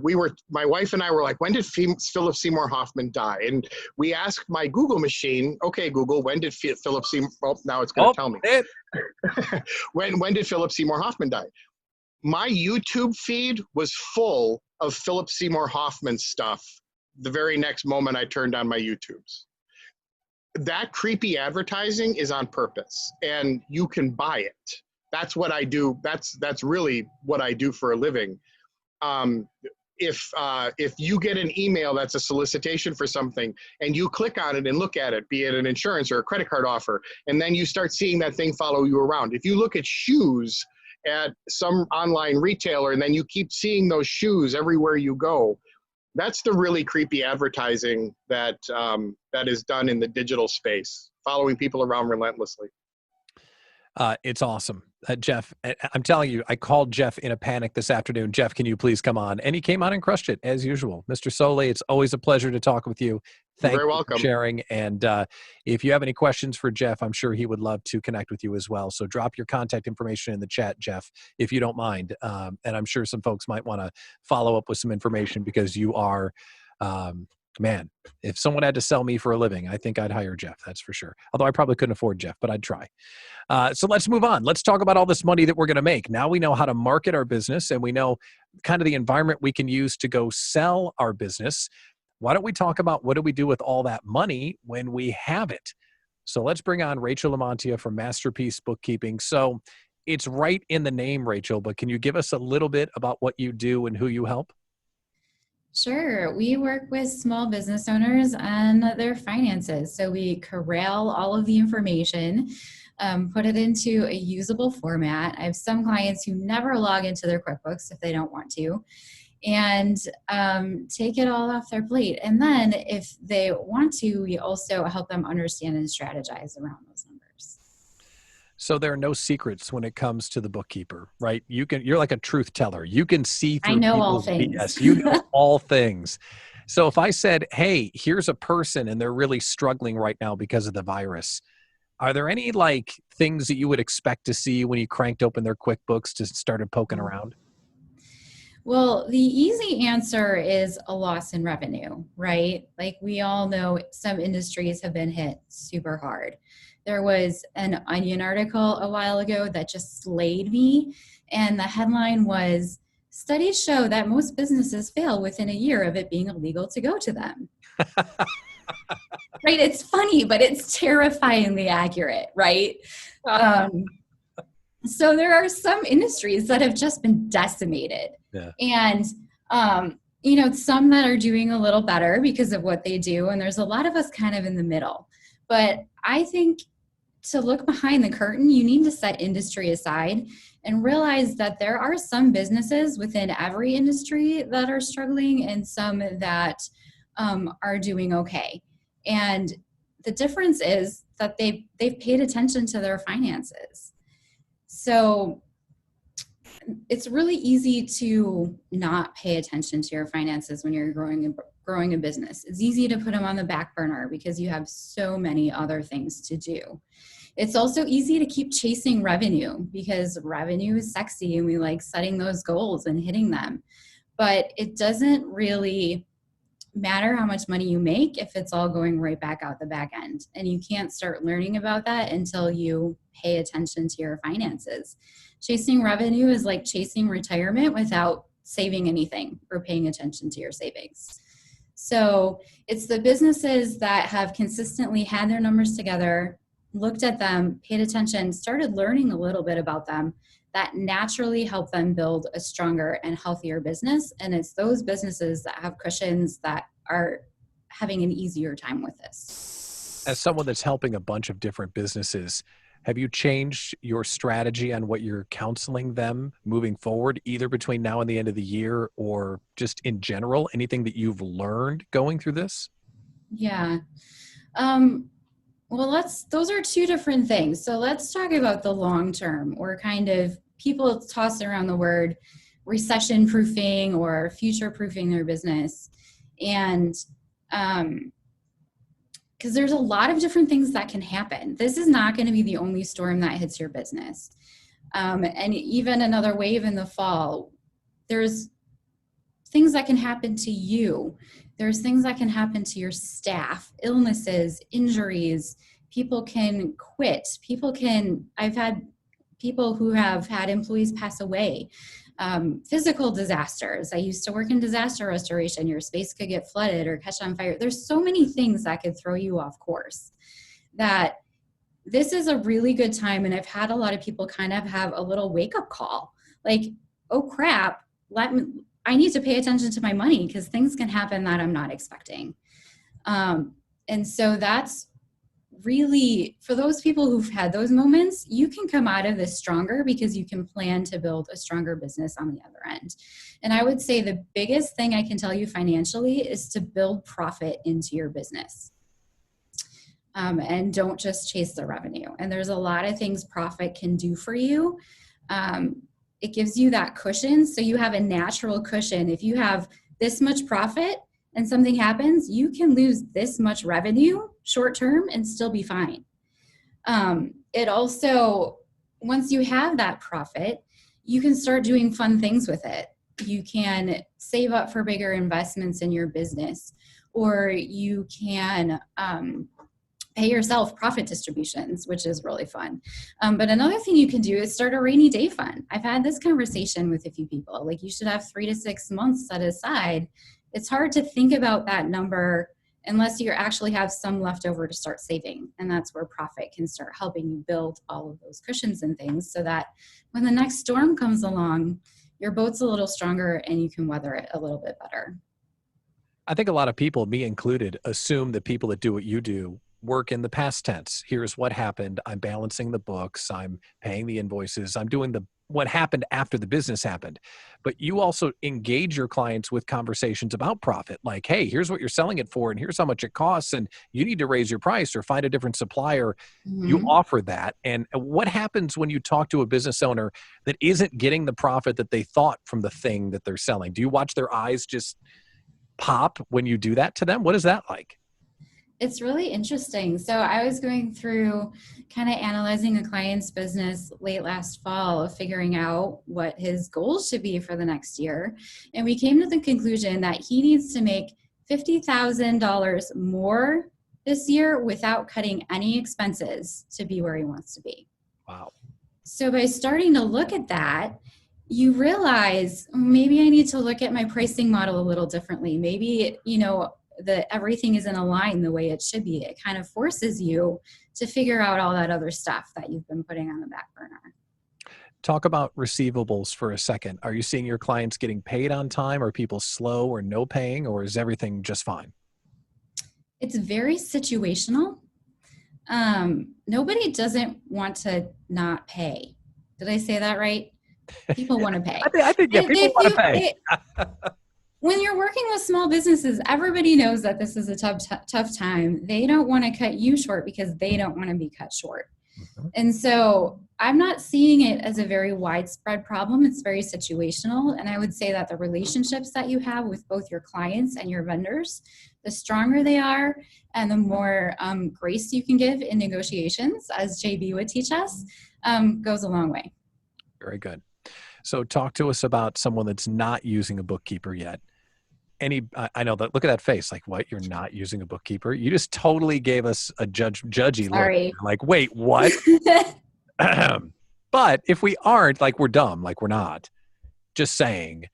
my wife and I were like, when did Philip Seymour Hoffman die? And we asked my Google machine, okay, Google, when did Philip Seymour, now it's going to tell me. When did Philip Seymour Hoffman die? My YouTube feed was full of Philip Seymour Hoffman stuff the very next moment I turned on my YouTubes. That creepy advertising is on purpose, and you can buy it. That's what I do. That's really what I do for a living. If you get an email that's a solicitation for something, and you click on it and look at it, be it an insurance or a credit card offer, and then you start seeing that thing follow you around. If you look at shoes at some online retailer, and then you keep seeing those shoes everywhere you go, that's the really creepy advertising that is done in the digital space, following people around relentlessly. It's awesome. Jeff, I'm telling you, I called Jeff in a panic this afternoon. Jeff, can you please come on? And he came on and crushed it as usual. Mr. Sole, it's always a pleasure to talk with you. Thank you for sharing. And if you have any questions for Jeff, I'm sure he would love to connect with you as well. So drop your contact information in the chat, Jeff, if you don't mind. And I'm sure some folks might want to follow up with some information, because you are, man, if someone had to sell me for a living, I think I'd hire Jeff. That's for sure. Although I probably couldn't afford Jeff, but I'd try. So let's move on. Let's talk about all this money that we're going to make. Now we know how to market our business, and we know kind of the environment we can use to go sell our business. Why don't we talk about what do we do with all that money when we have it? So let's bring on Rachel Lamontia from Masterpiece Bookkeeping. So it's right in the name, Rachel, but can you give us a little bit about what you do and who you help? Sure. We work with small business owners and their finances. So we corral all of the information, put it into a usable format. I have some clients who never log into their QuickBooks if they don't want to, and take it all off their plate. And then if they want to, we also help them understand and strategize around those numbers. So there are no secrets when it comes to the bookkeeper, right? You're like a truth teller. You can see I through know all people's things. BS. You know all things. So if I said, hey, here's a person and they're really struggling right now because of the virus, are there any like things that you would expect to see when you cranked open their QuickBooks to started poking around? Well, the easy answer is a loss in revenue, right? Like we all know some industries have been hit super hard. There was an Onion article a while ago that just slayed me. And the headline was, studies show that most businesses fail within a year of it being illegal to go to them. Right? It's funny, but it's terrifyingly accurate, right? So there are some industries that have just been decimated. Yeah. And, some that are doing a little better because of what they do. And there's a lot of us kind of in the middle. But I think to look behind the curtain, you need to set industry aside and realize that there are some businesses within every industry that are struggling and some that are doing okay. And the difference is that they've paid attention to their finances. So it's really easy to not pay attention to your finances when you're growing a business. It's easy to put them on the back burner because you have so many other things to do. It's also easy to keep chasing revenue because revenue is sexy and we like setting those goals and hitting them. But it doesn't really matter how much money you make if it's all going right back out the back end. And you can't start learning about that until you pay attention to your finances. Chasing revenue is like chasing retirement without saving anything or paying attention to your savings. So it's the businesses that have consistently had their numbers together, looked at them, paid attention, started learning a little bit about them, that naturally help them build a stronger and healthier business. And it's those businesses that have cushions that are having an easier time with this. As someone that's helping a bunch of different businesses, have you changed your strategy on what you're counseling them moving forward, either between now and the end of the year or just in general? Anything that you've learned going through this? Yeah. Well, those are two different things. So let's talk about the long term, or kind of people toss around the word recession proofing or future proofing their business. And because there's a lot of different things that can happen. This is not going to be the only storm that hits your business. And even another wave in the fall, there's things that can happen to you. There's things that can happen to your staff, illnesses, injuries. People can quit. I've had people who have had employees pass away. Physical disasters. I used to work in disaster restoration. Your space could get flooded or catch on fire. There's so many things that could throw you off course, that this is a really good time. And I've had a lot of people kind of have a little wake-up call, like, oh crap, I need to pay attention to my money because things can happen that I'm not expecting. And so that's really, for those people who've had those moments, you can come out of this stronger because you can plan to build a stronger business on the other end. And I would say the biggest thing I can tell you financially is to build profit into your business. And don't just chase the revenue. And there's a lot of things profit can do for you. It gives you that cushion. So you have a natural cushion. If you have this much profit and something happens, you can lose this much revenue short term and still be fine. It also, once you have that profit, you can start doing fun things with it. You can save up for bigger investments in your business, or you can pay yourself profit distributions, which is really fun. But another thing you can do is start a rainy day fund. I've had this conversation with a few people, like you should have 3 to 6 months set aside. It's hard to think about that number unless you actually have some left over to start saving. And that's where profit can start helping you build all of those cushions and things, so that when the next storm comes along, your boat's a little stronger and you can weather it a little bit better. I think a lot of people, me included, assume that people that do what you do work in the past tense. Here's what happened. I'm balancing the books. I'm paying the invoices. I'm doing what happened after the business happened. But you also engage your clients with conversations about profit. Like, hey, here's what you're selling it for, and here's how much it costs, and you need to raise your price or find a different supplier. You Mhm. offer that. And what happens when you talk to a business owner that isn't getting the profit that they thought from the thing that they're selling? Do you watch their eyes just pop when you do that to them? What is that like? It's really interesting. So I was going through kind of analyzing a client's business late last fall of figuring out what his goals should be for the next year. And we came to the conclusion that he needs to make $50,000 more this year without cutting any expenses to be where he wants to be. Wow. So by starting to look at that, you realize maybe I need to look at my pricing model a little differently. Maybe, that everything isn't aligned the way it should be. It kind of forces you to figure out all that other stuff that you've been putting on the back burner. Talk about receivables for a second. Are you seeing your clients getting paid on time? Are people slow or no paying, or is everything just fine? It's very situational. Nobody doesn't want to not pay. Did I say that right? People want to pay. I think yeah, people want to pay. When you're working with small businesses, everybody knows that this is a tough time. They don't want to cut you short because they don't want to be cut short. Mhm. And so I'm not seeing it as a very widespread problem. It's very situational. And I would say that the relationships that you have with both your clients and your vendors, the stronger they are and the more grace you can give in negotiations, as JB would teach us, goes a long way. Very good. So talk to us about someone that's not using a bookkeeper yet. I know that, look at that face, like, what, you're not using a bookkeeper? You just totally gave us a judgy Sorry. look. Like, wait, what? But if we aren't, like, we're dumb, like we're not. Just saying,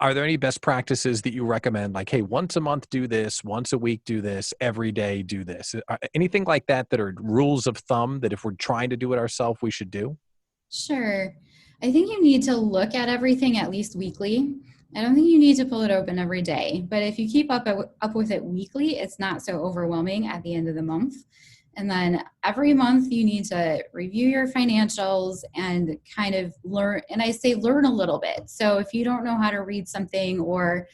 are there any best practices that you recommend? Like, hey, once a month, do this, once a week, do this, every day, do this. Anything like that are rules of thumb that if we're trying to do it ourselves, we should do? Sure. I think you need to look at everything at least weekly. I don't think you need to pull it open every day, but if you keep up with it weekly, it's not so overwhelming at the end of the month. And then every month you need to review your financials and kind of learn, and I say learn a little bit. So if you don't know how to read something or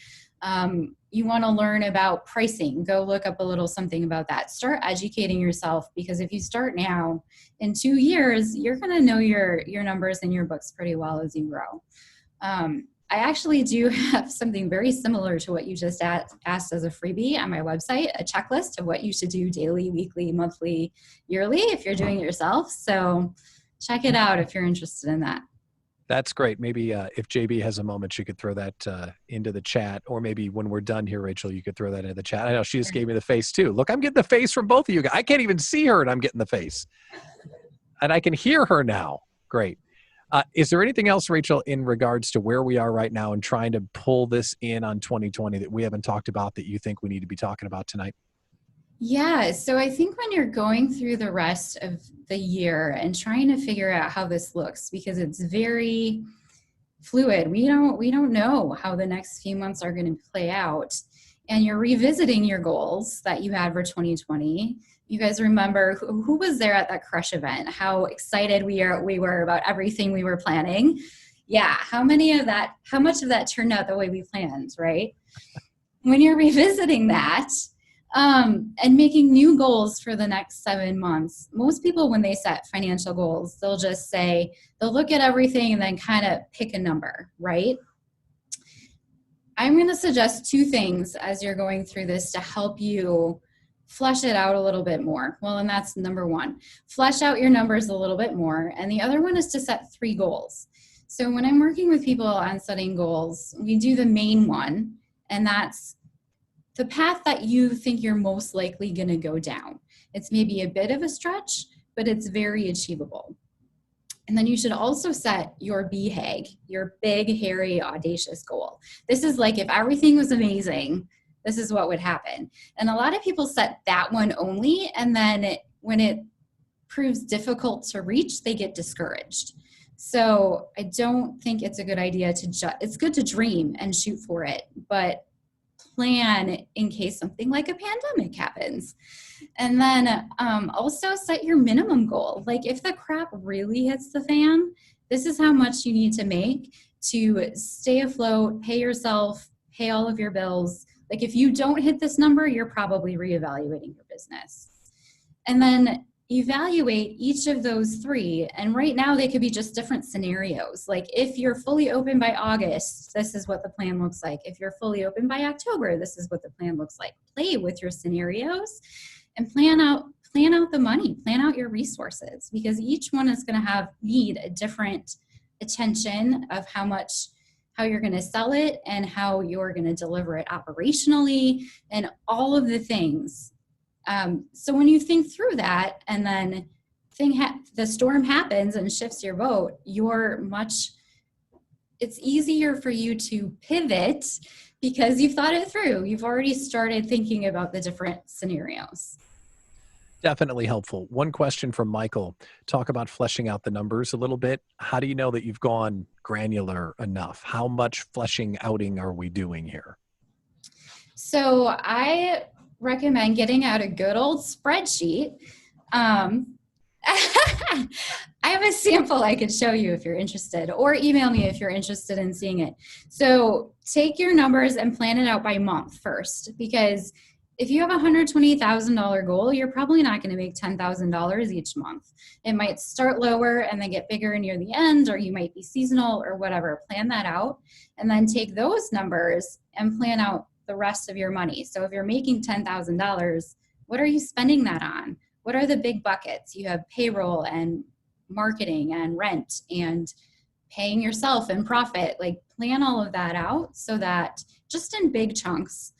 you want to learn about pricing, go look up a little something about that. Start educating yourself, because if you start now, in 2 years, you're going to know your numbers and your books pretty well as you grow. I actually do have something very similar to what you just asked as a freebie on my website, a checklist of what you should do daily, weekly, monthly, yearly, if you're doing it yourself. So check it out if you're interested in that. That's great. Maybe if JB has a moment, she could throw that into the chat, or maybe when we're done here, Rachel, you could throw that into the chat. I know she just gave me the face too. Look, I'm getting the face from both of you guys. I can't even see her and I'm getting the face. And I can hear her now. Great. Is there anything else, Rachel, in regards to where we are right now and trying to pull this in on 2020 that we haven't talked about that you think we need to be talking about tonight? Yeah, so I think when you're going through the rest of the year and trying to figure out how this looks, because it's very fluid, we don't know how the next few months are going to play out, and you're revisiting your goals that you had for 2020. You guys remember who was there at that Crush event? How excited we were about everything we were planning. Yeah, how much of that turned out the way we planned, right? When you're revisiting that, and making new goals for the next 7 months, most people, when they set financial goals, they'll look at everything and then kind of pick a number, right? I'm going to suggest 2 things as you're going through this to help you flesh it out a little bit more. Well, and that's number 1, flesh out your numbers a little bit more. And the other one is to set 3 goals. So when I'm working with people on setting goals, we do the main one, and that's the path that you think you're most likely going to go down. It's maybe a bit of a stretch, but it's very achievable. And then you should also set your BHAG, your big, hairy, audacious goal. This is like, if everything was amazing, this is what would happen. And a lot of people set that one only, and then when it proves difficult to reach, they get discouraged. So I don't think it's a good idea it's good to dream and shoot for it, but plan in case something like a pandemic happens. And then also set your minimum goal. Like if the crap really hits the fan, this is how much you need to make to stay afloat, pay yourself, pay all of your bills. Like if you don't hit this number, you're probably reevaluating your business. And then evaluate each of those three. And right now they could be just different scenarios. Like if you're fully open by August, this is what the plan looks like. If you're fully open by October, this is what the plan looks like. Play with your scenarios and plan out the money, plan out your resources, because each one is going to need a different attention of how you're going to sell it and how you're going to deliver it operationally and all of the things. So when you think through that and then the storm happens and shifts your boat, it's easier for you to pivot because you've thought it through. You've already started thinking about the different scenarios. Definitely helpful. One question from Michael. Talk about fleshing out the numbers a little bit. How do you know that you've gone granular enough? How much fleshing outing are we doing here? So I recommend getting out a good old spreadsheet. I have a sample I could show you if you're interested, or email me if you're interested in seeing it. So take your numbers and plan it out by month first, because if you have a $120,000 goal, you're probably not going to make $10,000 each month. It might start lower and then get bigger near the end, or you might be seasonal or whatever. Plan that out and then take those numbers and plan out the rest of your money. So if you're making $10,000, what are you spending that on? What are the big buckets? You have payroll and marketing and rent and paying yourself and profit. Like plan all of that out so that just in big chunks.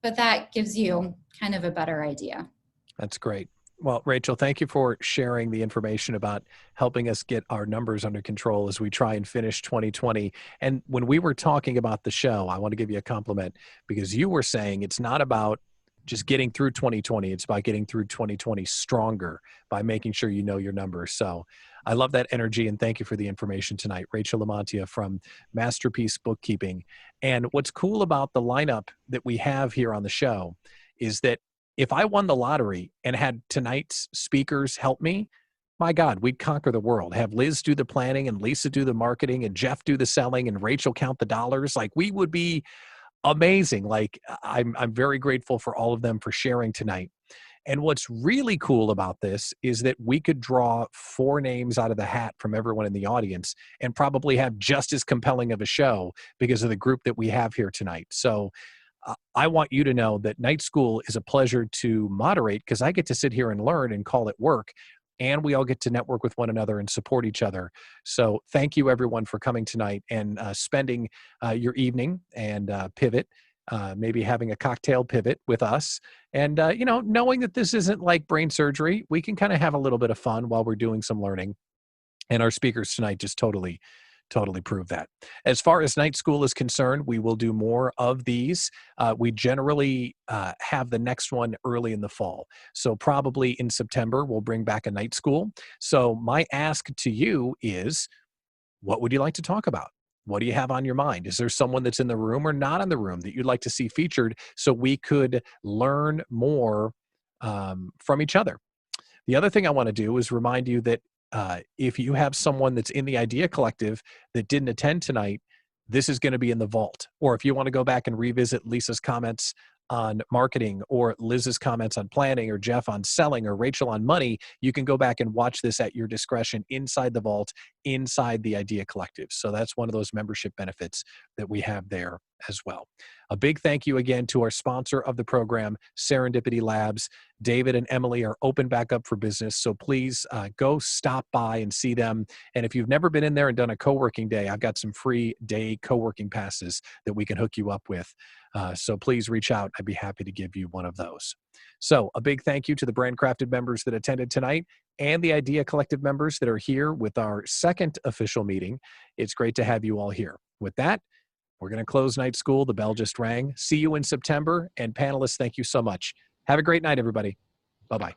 But that gives you kind of a better idea. That's great. Well, Rachel, thank you for sharing the information about helping us get our numbers under control as we try and finish 2020. And when we were talking about the show, I want to give you a compliment because you were saying it's not about just getting through 2020. It's about getting through 2020 stronger by making sure you know your numbers. So I love that energy and thank you for the information tonight. Rachel Lamontia from Masterpiece Bookkeeping. And what's cool about the lineup that we have here on the show is that if I won the lottery and had tonight's speakers help me, my God, we'd conquer the world. Have Liz do the planning and Lisa do the marketing and Jeff do the selling and Rachel count the dollars. Like we would be amazing. Like I'm very grateful for all of them for sharing tonight. And what's really cool about this is that we could draw 4 names out of the hat from everyone in the audience and probably have just as compelling of a show because of the group that we have here tonight. So I want you to know that Night School is a pleasure to moderate because I get to sit here and learn and call it work. And we all get to network with one another and support each other. So thank you, everyone, for coming tonight and spending your evening and pivot, maybe having a cocktail pivot with us. And, knowing that this isn't like brain surgery, we can kind of have a little bit of fun while we're doing some learning. And our speakers tonight just totally prove that. As far as Night School is concerned, we will do more of these. We generally have the next one early in the fall. So probably in September, we'll bring back a Night School. So my ask to you is, what would you like to talk about? What do you have on your mind? Is there someone that's in the room or not in the room that you'd like to see featured so we could learn more from each other? The other thing I want to do is remind you that if you have someone that's in the Idea Collective that didn't attend tonight, this is going to be in the vault. Or if you want to go back and revisit Lisa's comments on marketing or Liz's comments on planning or Jeff on selling or Rachel on money, you can go back and watch this at your discretion inside the vault, inside the Idea Collective. So that's one of those membership benefits that we have there as well. A big thank you again to our sponsor of the program, Serendipity Labs. David and Emily are open back up for business, so please go stop by and see them. And if you've never been in there and done a co-working day, I've got some free day co-working passes that we can hook you up with. So please reach out. I'd be happy to give you one of those. So a big thank you to the Brand Crafted members that attended tonight and the Idea Collective members that are here with our second official meeting. It's great to have you all here. With that, we're going to close Night School. The bell just rang. See you in September. And panelists, thank you so much. Have a great night, everybody. Bye-bye.